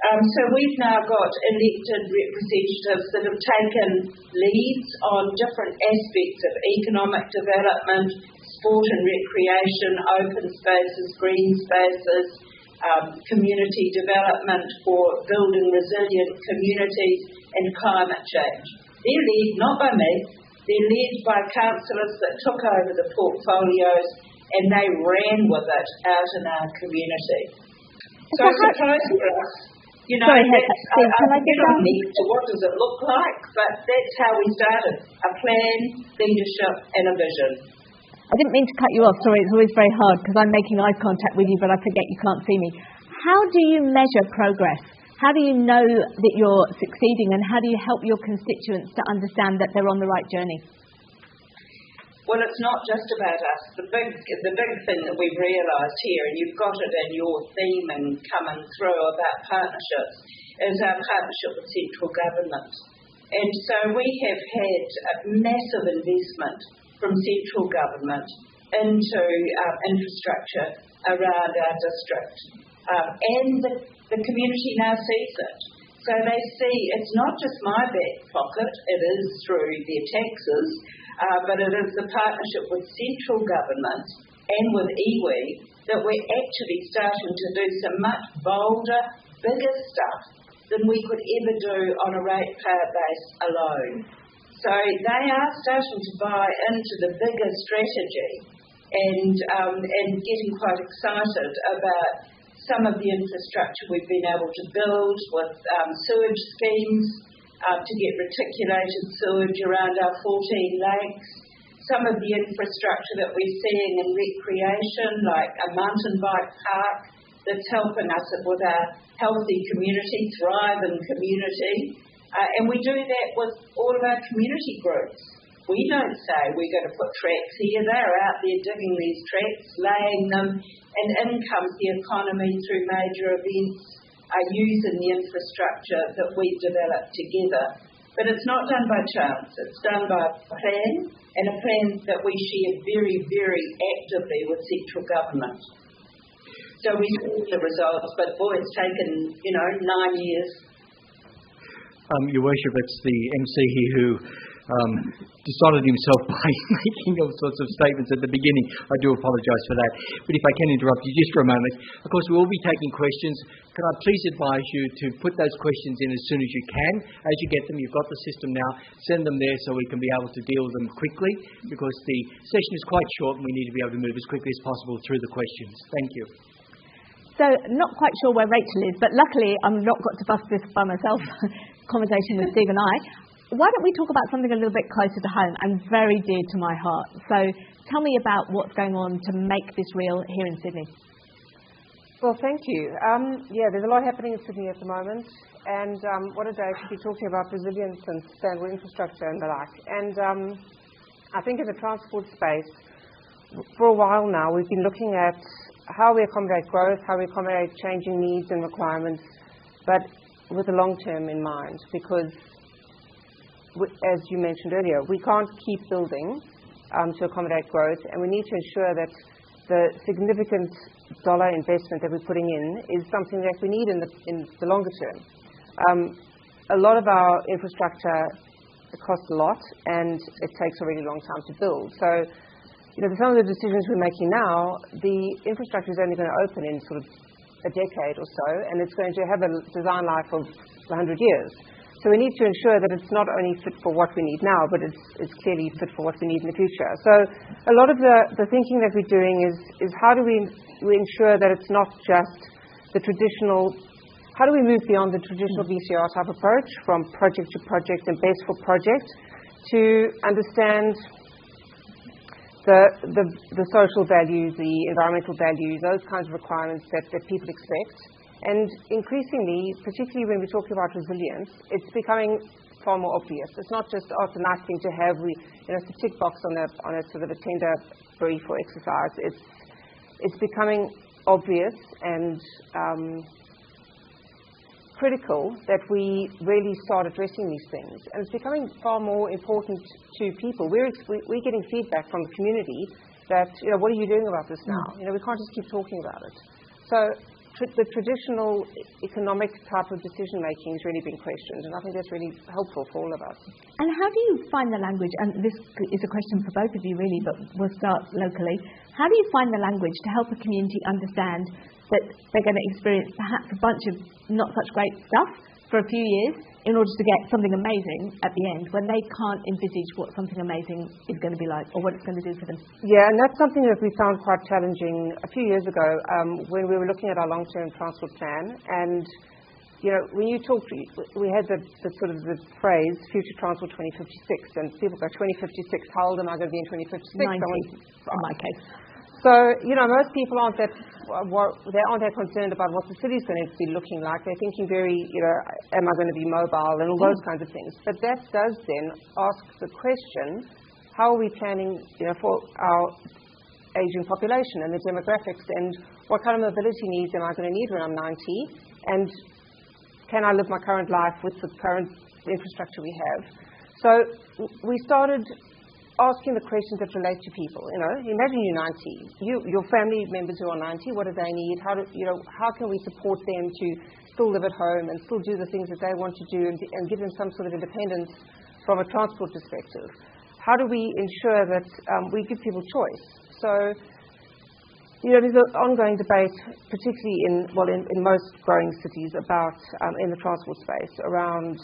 So we've now got elected representatives that have taken leads on different aspects of economic development, sport and recreation, open spaces, green spaces, community development for building resilient communities and climate change. They're led not by me, they're led by councillors that took over the portfolios and they ran with it out in our community. So I suppose for us, Sorry, can I get on to what does it look like, but that's how we started, a plan, leadership and a vision. I didn't mean to cut you off, sorry, it's always very hard because I'm making eye contact with you but I forget you can't see me. How do you measure progress? How do you know that you're succeeding and how do you help your constituents to understand that they're on the right journey? Well, it's not just about us. The big thing that we've realised here, and you've got it in your theme and coming through about partnerships, is our partnership with central government. And so we have had a massive investment from central government into infrastructure around our district. And the community now sees it. So they see it's not just my back pocket, it is through their taxes, but it is the partnership with central government and with iwi that we're actually starting to do some much bolder, bigger stuff than we could ever do on a ratepayer base alone. So they are starting to buy into the bigger strategy and getting quite excited about some of the infrastructure we've been able to build with sewage schemes to get reticulated sewage around our 14 lakes. Some of the infrastructure that we're seeing in recreation, like a mountain bike park that's helping us with our healthy community, thriving community. And we do that with all of our community groups. We don't say we're going to put tracks here. They're out there digging these tracks, laying them, and in comes the economy through major events, using the infrastructure that we've developed together. But it's not done by chance. It's done by a plan, and a plan that we share very, very actively with central government. So we see the results, but boy, it's taken, 9 years. Your Worship, it's the MC here who dishonoured himself by making all sorts of statements at the beginning. I do apologise for that. But if I can interrupt you just for a moment. Of course, we will be taking questions. Can I please advise you to put those questions in as soon as you can? As you get them, you've got the system now. Send them there so we can be able to deal with them quickly, because the session is quite short and we need to be able to move as quickly as possible through the questions. Thank you. So, not quite sure where Rachel is, but luckily I've not got to bust this by myself. Conversation with Steve and I. Why don't we talk about something a little bit closer to home and very dear to my heart? So, tell me about what's going on to make this real here in Sydney. Well, thank you. There's a lot happening in Sydney at the moment, and what a day to be talking about resilience and sustainable infrastructure and the like. And I think in the transport space, for a while now, we've been looking at how we accommodate growth, how we accommodate changing needs and requirements, but with the long term in mind, because, as you mentioned earlier, we can't keep building to accommodate growth, and we need to ensure that the significant dollar investment that we're putting in is something that we need in the longer term. A lot of our infrastructure costs a lot, and it takes a really long time to build. So, some of the decisions we're making now, the infrastructure is only going to open in sort of a decade or so, and it's going to have a design life of 100 years. So we need to ensure that it's not only fit for what we need now, but it's clearly fit for what we need in the future. So a lot of the thinking that we're doing is how do we ensure that it's not just the traditional, how do we move beyond the traditional VCR type approach from project to project and base for project to understand the social values, the environmental values, those kinds of requirements that people expect. And increasingly, particularly when we're talking about resilience, it's becoming far more obvious. It's not just, it's a nice thing to have, it's a tick box on a sort of a tender brief or exercise. It's becoming obvious and critical that we really start addressing these things. And it's becoming far more important to people. We're getting feedback from the community that, what are you doing about this now? We can't just keep talking about it. So the traditional economic type of decision-making is really being questioned, and I think that's really helpful for all of us. And how do you find the language, and this is a question for both of you really, but we'll start locally. How do you find the language to help a community understand that they're going to experience perhaps a bunch of not such great stuff for a few years in order to get something amazing at the end, when they can't envisage what something amazing is going to be like or what it's going to do for them? Yeah, and that's something that we found quite challenging a few years ago when we were looking at our long-term transport plan. And, when you talk, we had the sort of the phrase future transport 2056, and people go, 2056, how old am I going to be in 2056? 90, in my case. So, most people aren't that concerned about what the city's going to be looking like. They're thinking very, am I going to be mobile and all those kinds of things. But that does then ask the question, how are we planning, for our aging population and the demographics, and what kind of mobility needs am I going to need when I'm 90? And can I live my current life with the current infrastructure we have? So we started asking the questions that relate to people. Imagine you're 90. Your family members who are 90, what do they need? How can we support them to still live at home and still do the things that they want to do and give them some sort of independence from a transport perspective? How do we ensure that we give people choice? So, there's an ongoing debate, particularly in most growing cities, about in the transport space around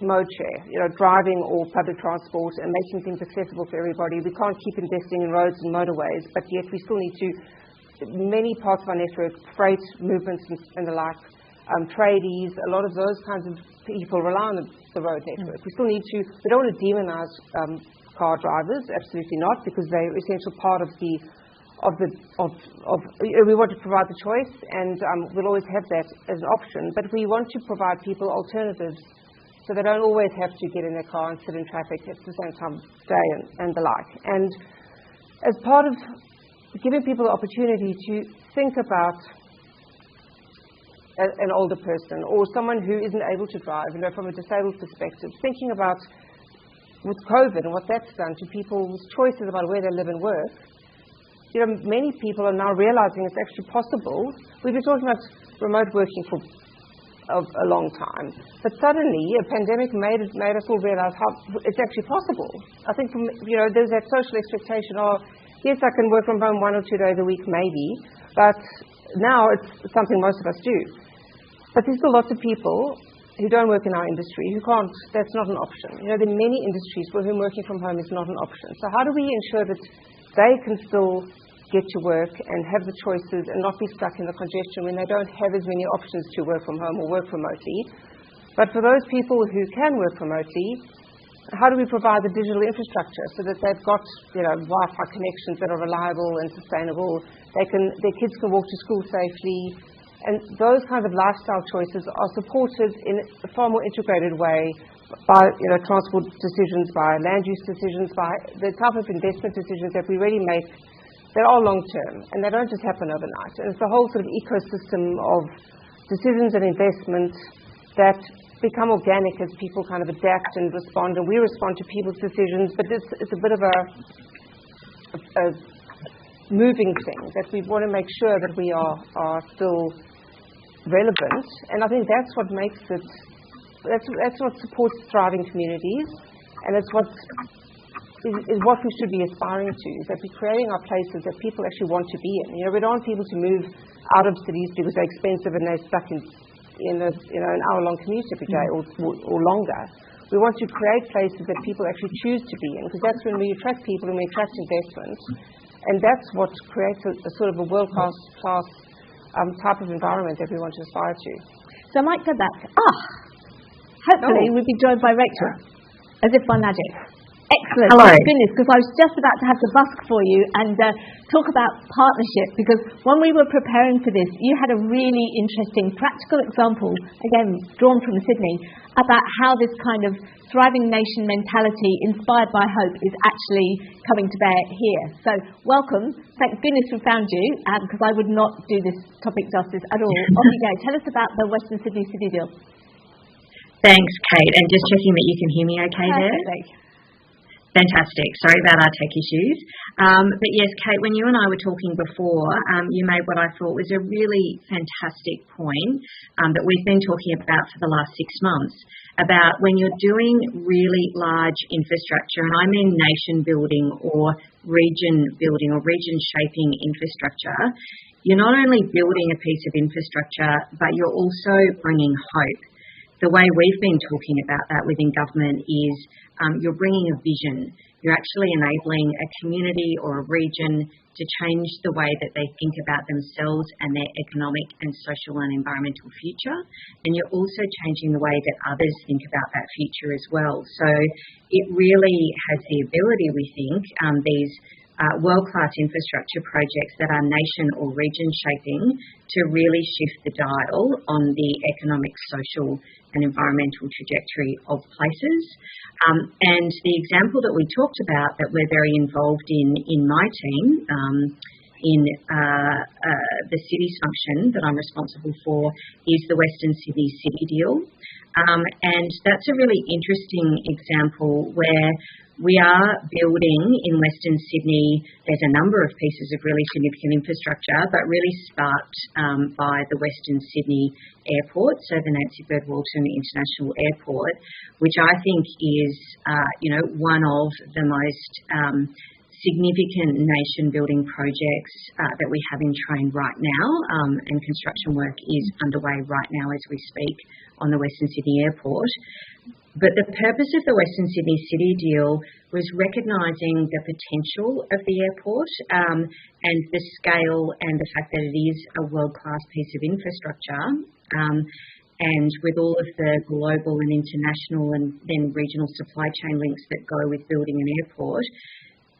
mode share, driving or public transport and making things accessible for everybody. We can't keep investing in roads and motorways, but yet we still need to, many parts of our network, freight movements and the like, tradies, a lot of those kinds of people rely on the road network. We still need to, we don't want to demonize car drivers, absolutely not, because they're an essential part of we want to provide the choice, and we'll always have that as an option, but we want to provide people alternatives so they don't always have to get in their car and sit in traffic at the same time of day and the like. And as part of giving people the opportunity to think about an older person or someone who isn't able to drive, from a disabled perspective, thinking about with COVID and what that's done to people's choices about where they live and work, many people are now realizing it's actually possible. We've been talking about remote working for of a long time. But suddenly, a pandemic made us all realize how it's actually possible. I think, there's that social expectation of, yes, I can work from home 1 or 2 days a week, maybe, but now it's something most of us do. But there's still lots of people who don't work in our industry, who can't, that's not an option. There are many industries for whom working from home is not an option. So how do we ensure that they can still get to work and have the choices and not be stuck in the congestion when they don't have as many options to work from home or work remotely? But for those people who can work remotely, how do we provide the digital infrastructure so that they've got Wi-Fi connections that are reliable and sustainable? Their kids can walk to school safely, and those kinds of lifestyle choices are supported in a far more integrated way by transport decisions, by land use decisions, by the type of investment decisions that we really make that are long term, and they don't just happen overnight. And it's the whole sort of ecosystem of decisions and investment that become organic as people kind of adapt and respond, and we respond to people's decisions. But it's a bit of a moving thing that we want to make sure that we are still relevant, and I think that's what makes it. That's what supports thriving communities, and it's what is what we should be aspiring to. Is that we're creating our places that people actually want to be in. We don't want people to move out of cities because they're expensive and they're stuck in an hour-long commute every day or longer. We want to create places that people actually choose to be in, because that's when we attract people and we attract investment, and that's what creates a sort of a world-class type of environment that we want to aspire to. So I might go back. Hopefully we'll be joined by Rachel, as if by magic. Excellent. Hello. Thank goodness, because I was just about to have to busk for you and talk about partnership, because when we were preparing for this, you had a really interesting practical example, again, drawn from Sydney, about how this kind of thriving nation mentality inspired by hope is actually coming to bear here. So welcome. Thank goodness we found you, because I would not do this topic justice at all. Off you go. Tell us about the Western Sydney City Deal. Thanks, Kate. And just checking that you can hear me okay there? Fantastic. Sorry about our tech issues. But yes, Kate, when you and I were talking before, you made what I thought was a really fantastic point that we've been talking about for the last 6 months, about when you're doing really large infrastructure, and I mean nation building or region building or region shaping infrastructure, you're not only building a piece of infrastructure, but you're also bringing hope. The way we've been talking about that within government is you're bringing a vision. You're actually enabling a community or a region to change the way that they think about themselves and their economic and social and environmental future. And you're also changing the way that others think about that future as well. So it really has the ability, we think, these world-class infrastructure projects that are nation or region shaping to really shift the dial on the economic, social and environmental trajectory of places. And the example that we talked about that we're very involved in my team, in the cities function that I'm responsible for, is the Western Sydney City Deal. And that's a really interesting example where we are building in Western Sydney. There's a number of pieces of really significant infrastructure, but really sparked by the Western Sydney Airport, so the Nancy Bird Walton International Airport, which I think is, one of the most significant nation-building projects that we have in train right now, and construction work is underway right now as we speak on the Western Sydney Airport. But the purpose of the Western Sydney City Deal was recognising the potential of the airport and the scale and the fact that it is a world-class piece of infrastructure, and with all of the global and international and then regional supply chain links that go with building an airport.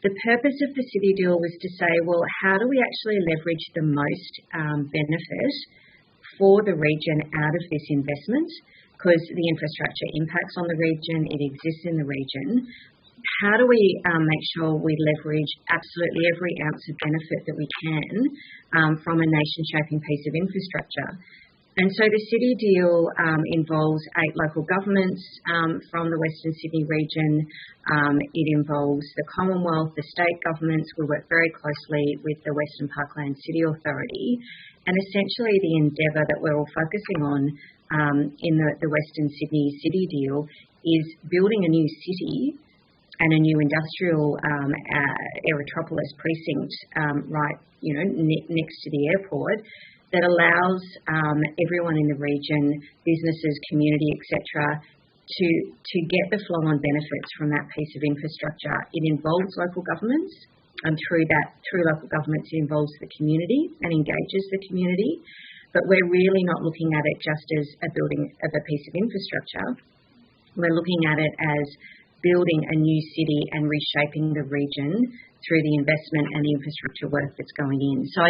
The purpose of the City Deal was to say, well, how do we actually leverage the most benefit for the region out of this investment? Because the infrastructure impacts on the region, it exists in the region. How do we make sure we leverage absolutely every ounce of benefit that we can from a nation-shaping piece of infrastructure? And so the City Deal involves 8 local governments from the Western Sydney region. It involves the Commonwealth, the state governments. We work very closely with the Western Parkland City Authority. And essentially the endeavour that we're all focusing on in the Western Sydney City deal is building a new city and a new industrial aerotropolis precinct next to the airport that allows everyone in the region, businesses, community, etc., to get the flow-on benefits from that piece of infrastructure. It involves local governments, and through local governments it involves the community and engages the community. But we're really not looking at it just as a building of a piece of infrastructure. We're looking at it as building a new city and reshaping the region through the investment and the infrastructure work that's going in. So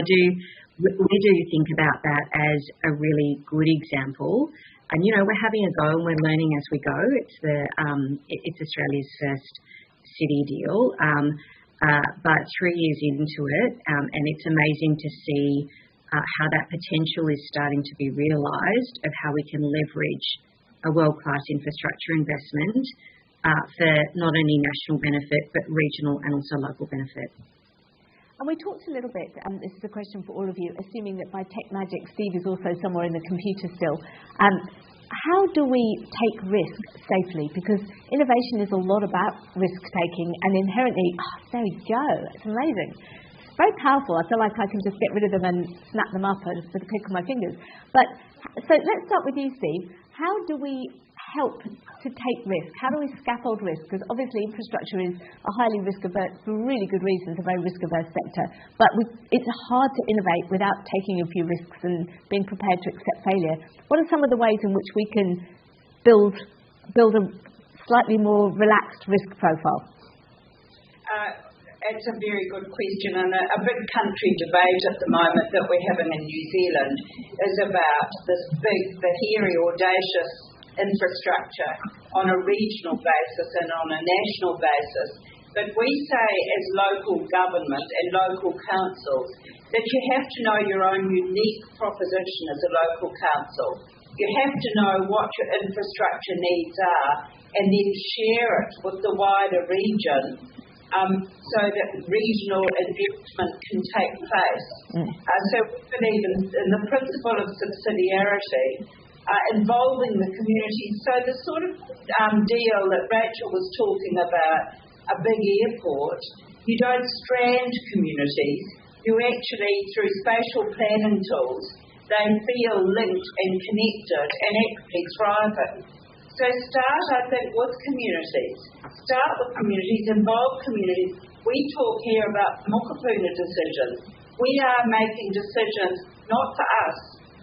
we do think about that as a really good example. And, we're having a go and we're learning as we go. It's Australia's first city deal, but 3 years into it, and it's amazing to see how that potential is starting to be realised of how we can leverage a world-class infrastructure investment for not only national benefit but regional and also local benefit. And we talked a little bit, this is a question for all of you, assuming that by tech magic Steve is also somewhere in the computer still. How do we take risk safely? Because innovation is a lot about risk-taking and inherently, there we go, it's amazing. It's very powerful. I feel like I can just get rid of them and snap them up with a click of my fingers. So let's start with you, Steve. How do we help to take risk? How do we scaffold risk? Because obviously infrastructure is a highly risk-averse, for really good reasons, a very risk-averse sector. But it's hard to innovate without taking a few risks and being prepared to accept failure. What are some of the ways in which we can build a slightly more relaxed risk profile? It's a very good question, and a big country debate at the moment that we're having in New Zealand is about this big, the hairy, audacious infrastructure on a regional basis and on a national basis. But we say as local government and local councils that you have to know your own unique proposition as a local council. You have to know what your infrastructure needs are and then share it with the wider region so that regional investment can take place. So we believe in the principle of subsidiarity, involving the community. So the sort of deal that Rachel was talking about, a big airport, you don't strand communities. You actually, through spatial planning tools, they feel linked and connected and actually thriving. So start, I think, with communities. Start with communities, involve communities. We talk here about mokopuna decisions. We are making decisions not for us,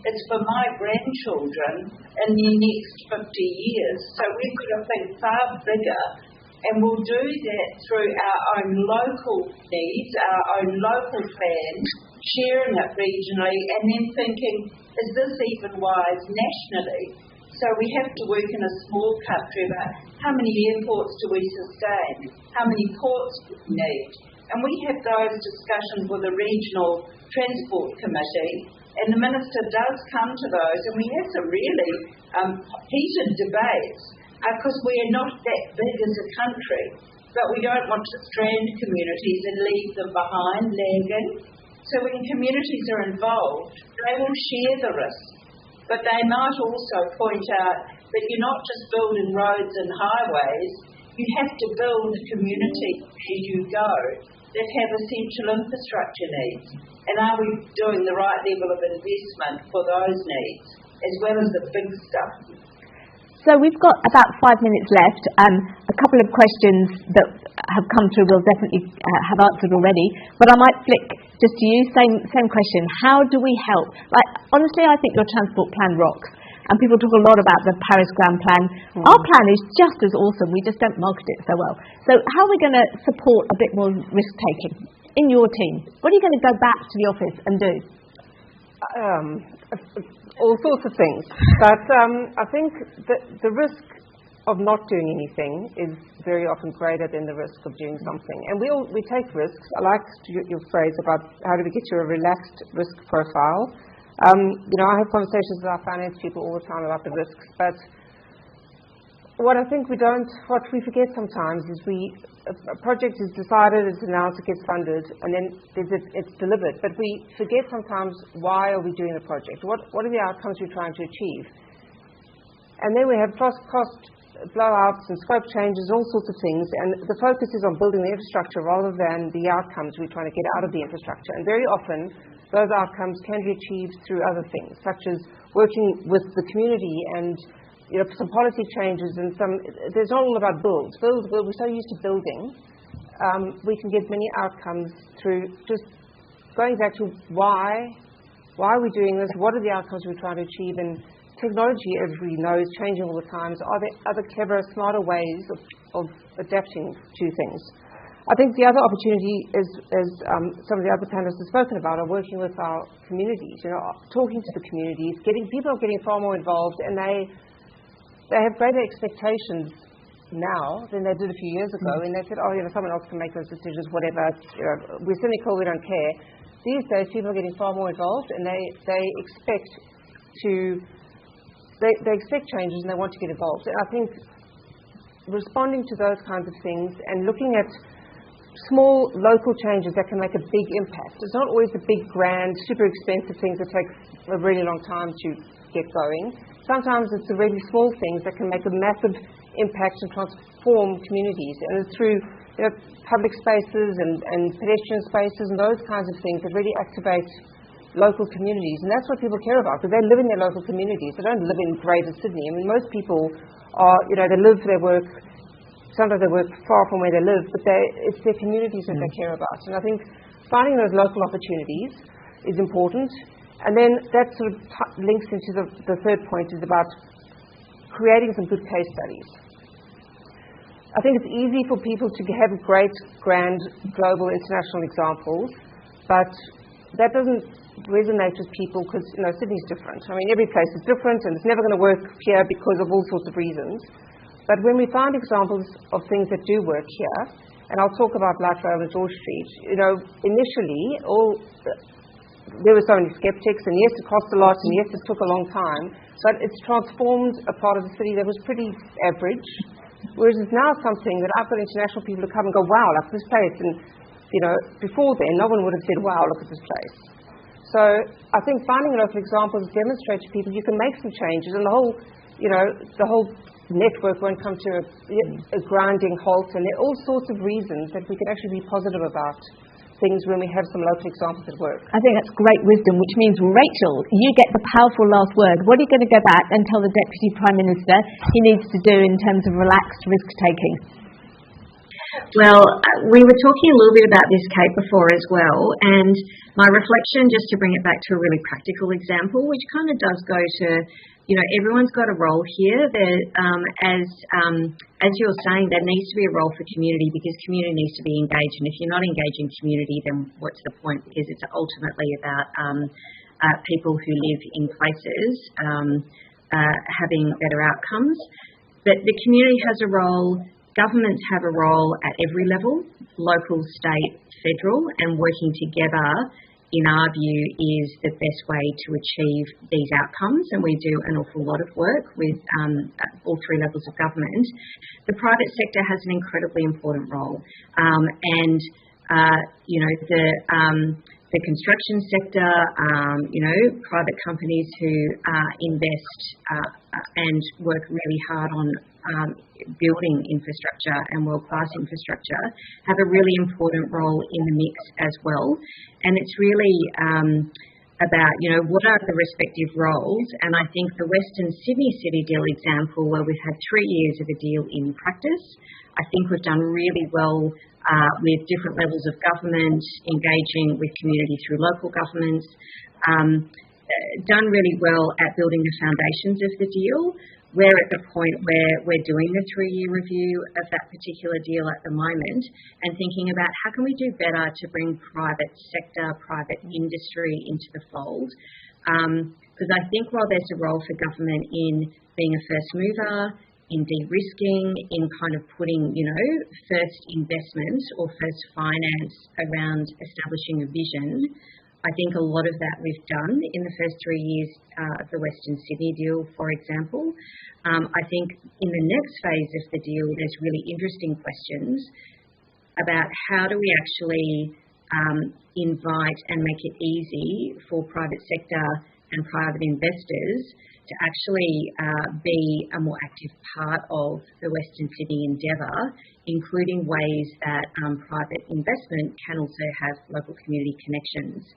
it's for my grandchildren in the next 50 years. So we've got to think far bigger, and we'll do that through our own local needs, our own local plans, sharing it regionally, and then thinking, is this even wise nationally? So we have to work in a small country about how many airports do we sustain, how many ports do we need. And we have those discussions with the Regional Transport Committee, and the Minister does come to those, and we have some really heated debates because we are not that big as a country, but we don't want to strand communities and leave them behind, lagging. So when communities are involved, they will share the risk. But they might also point out that you're not just building roads and highways, you have to build a community as you go that have essential infrastructure needs. And are we doing the right level of investment for those needs, as well as the big stuff? So we've got about 5 minutes left. A couple of questions that have come through we'll definitely have answered already. But I might flick just to you, same question. How do we help? Honestly, I think your transport plan rocks. And people talk a lot about the Paris Grand Plan. Our plan is just as awesome. We just don't market it so well. So how are we going to support a bit more risk-taking in your team? What are you going to go back to the office and do? All sorts of things. But I think the risk of not doing anything is very often greater than the risk of doing something. And we take risks. I liked your phrase about how do we get to a relaxed risk profile. I have conversations with our finance people all the time about the risks, but what I think what we forget sometimes is a project is decided, it's announced, it gets funded, and then it's delivered. But we forget sometimes, why are we doing the project? What are the outcomes we're trying to achieve? And then we have cost blowouts and scope changes, all sorts of things, and the focus is on building the infrastructure rather than the outcomes we're trying to get out of the infrastructure. And very often, those outcomes can be achieved through other things, such as working with the community and some policy changes and there's not all about builds. We're so used to building. We can get many outcomes through just going back to why are we doing this? What are the outcomes we're trying to achieve? And technology, as we know, is changing all the time. So are there other clever, smarter ways of adapting to things? I think the other opportunity is, as some of the other panelists have spoken about, are working with our communities. Talking to the communities, people are getting far more involved, and they have greater expectations now than they did a few years ago, and they said, someone else can make those decisions, whatever. We're cynical, we don't care. These days, people are getting far more involved, and they expect changes, and they want to get involved. And I think responding to those kinds of things and looking at small local changes that can make a big impact. It's not always the big, grand, super expensive things that take a really long time to get going. Sometimes it's the really small things that can make a massive impact and transform communities. And it's through public spaces and pedestrian spaces and those kinds of things that really activate local communities. And that's what people care about, because they live in their local communities. They don't live in Greater Sydney. I mean, most people are, they live, they work, sometimes they work far from where they live, but it's their communities that they care about. And I think finding those local opportunities is important. And then that sort of links into the third point, is about creating some good case studies. I think it's easy for people to have great, grand, global, international examples, but that doesn't resonate with people because, Sydney's different. I mean, every place is different, and it's never going to work here because of all sorts of reasons. But when we find examples of things that do work here, and I'll talk about light rail and George Street, initially, there were so many skeptics, and yes, it cost a lot, and yes, it took a long time, but it's transformed a part of the city that was pretty average, whereas it's now something that I've got international people who come and go, wow, look at this place, and, before then, no one would have said, wow, look at this place. So I think finding local examples demonstrates to people you can make some changes, and the whole network won't come to a grinding halt, and there are all sorts of reasons that we can actually be positive about things when we have some local examples at work. I think that's great wisdom, which means, Rachel, you get the powerful last word. What are you going to go back and tell the Deputy Prime Minister he needs to do in terms of relaxed risk-taking? Well, we were talking a little bit about this, Kate, before as well, and my reflection, just to bring it back to a really practical example, which kind of does go to, everyone's got a role here. As you're saying, there needs to be a role for community, because community needs to be engaged, and if you're not engaging community, then what's the point? Because it's ultimately about people who live in places having better outcomes. But the community has a role. Governments have a role at every level, local, state, federal, and working together, in our view, is the best way to achieve these outcomes, and we do an awful lot of work with all three levels of government. The private sector has an incredibly important role, the construction sector, private companies who invest and work really hard on building infrastructure and world-class infrastructure have a really important role in the mix as well. And it's really about, what are the respective roles? And I think the Western Sydney City deal example, where we've had 3 years of a deal in practice, I think we've done really well with different levels of government, engaging with community through local governments, done really well at building the foundations of the deal. We're at the point where we're doing the 3-year review of that particular deal at the moment and thinking about how can we do better to bring private sector, private industry into the fold. Because I think while there's a role for government in being a first mover, in de-risking, in kind of putting, first investment or first finance around establishing a vision, I think a lot of that we've done in the first 3 years of the Western Sydney deal, for example. I think in the next phase of the deal, there's really interesting questions about how do we actually invite and make it easy for private sector and private investors to actually be a more active part of the Western Sydney endeavour, including ways that private investment can also have local community connections.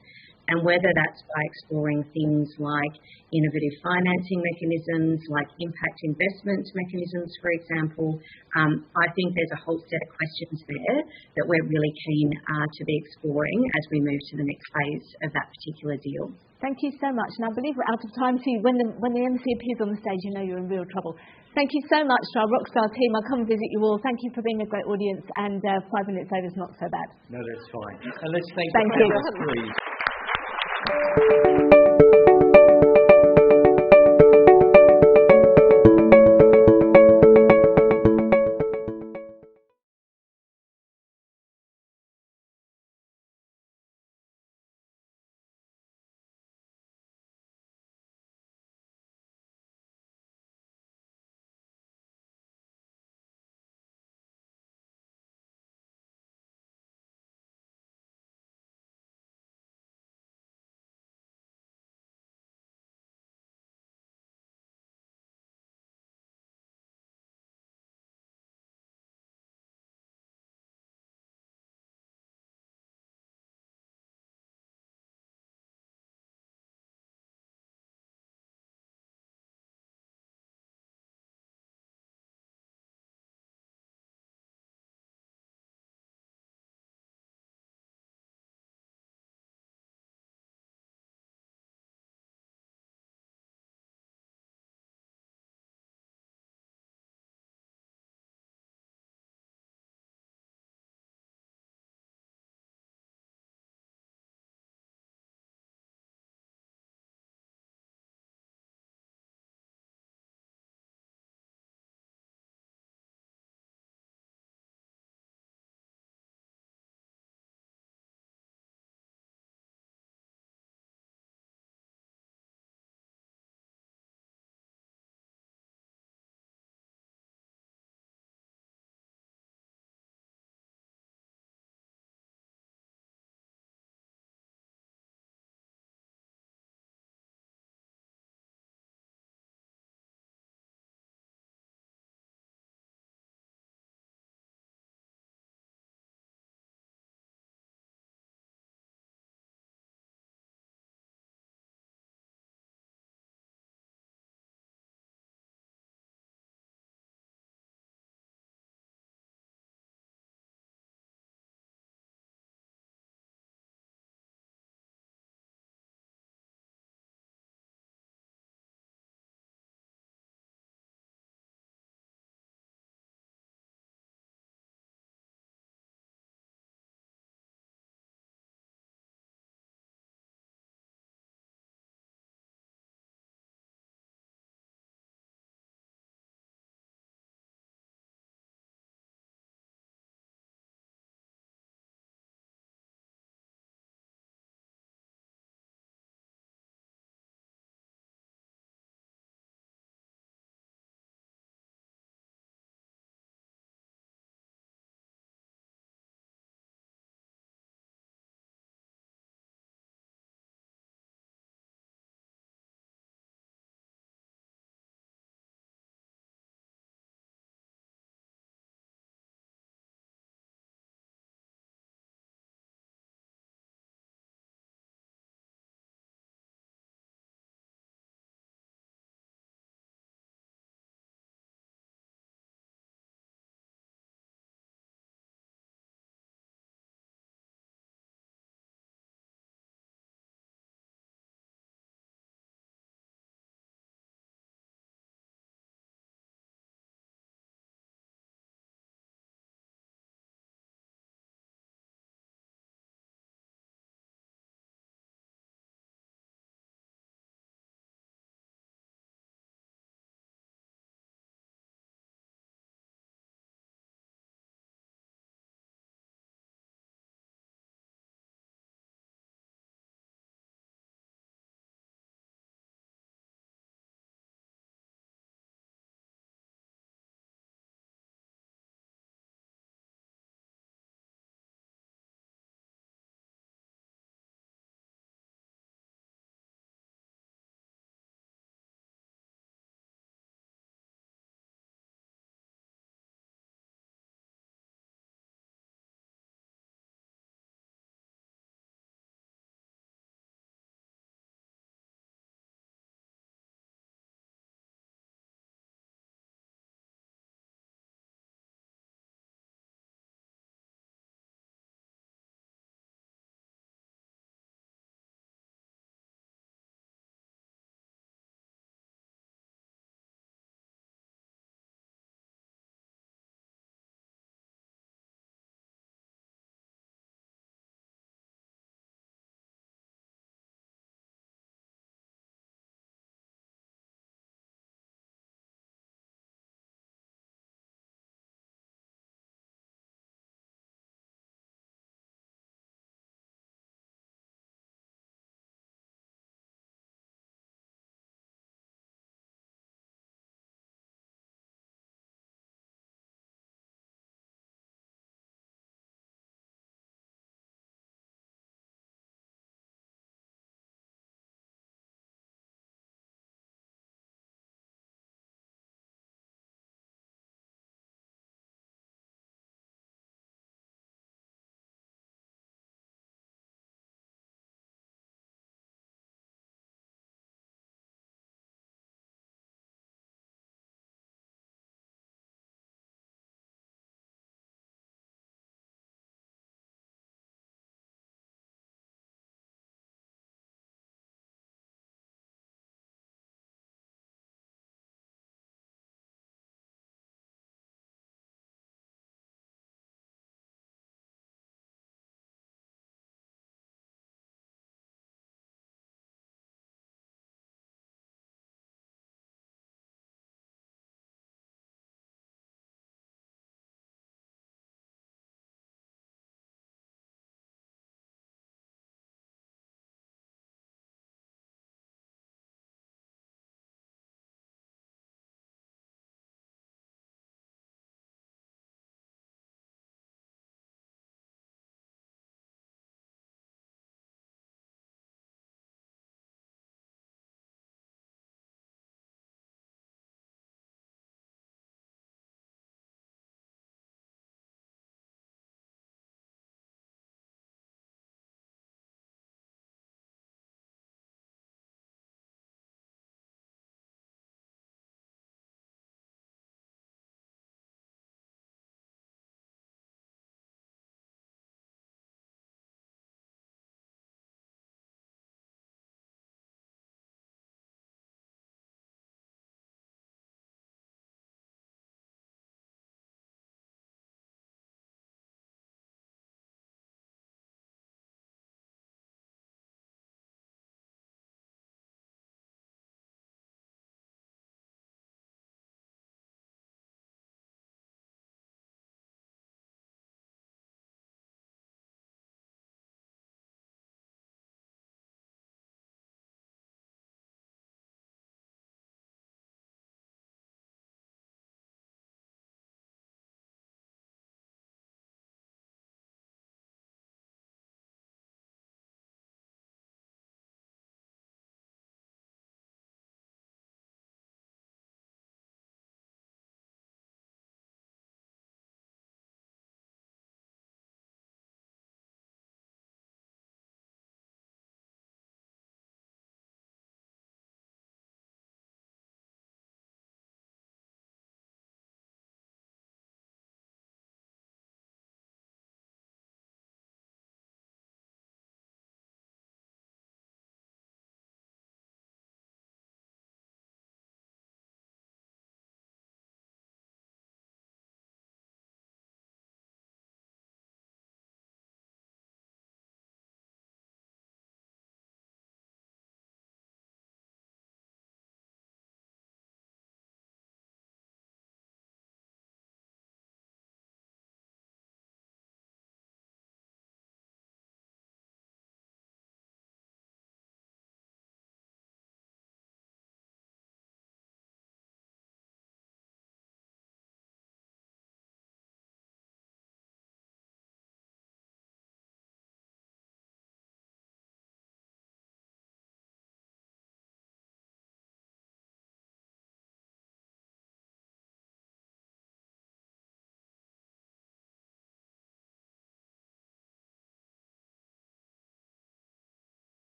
And whether that's by exploring things like innovative financing mechanisms, like impact investment mechanisms, for example, I think there's a whole set of questions there that we're really keen to be exploring as we move to the next phase of that particular deal. Thank you so much. And I believe we're out of time, so when the MC appears on the stage, you know you're in real trouble. Thank you so much to our Rockstar team. I'll come and visit you all. Thank you for being a great audience, and 5 minutes over is not so bad. No, that's fine. And let's thank you. the panelists, please.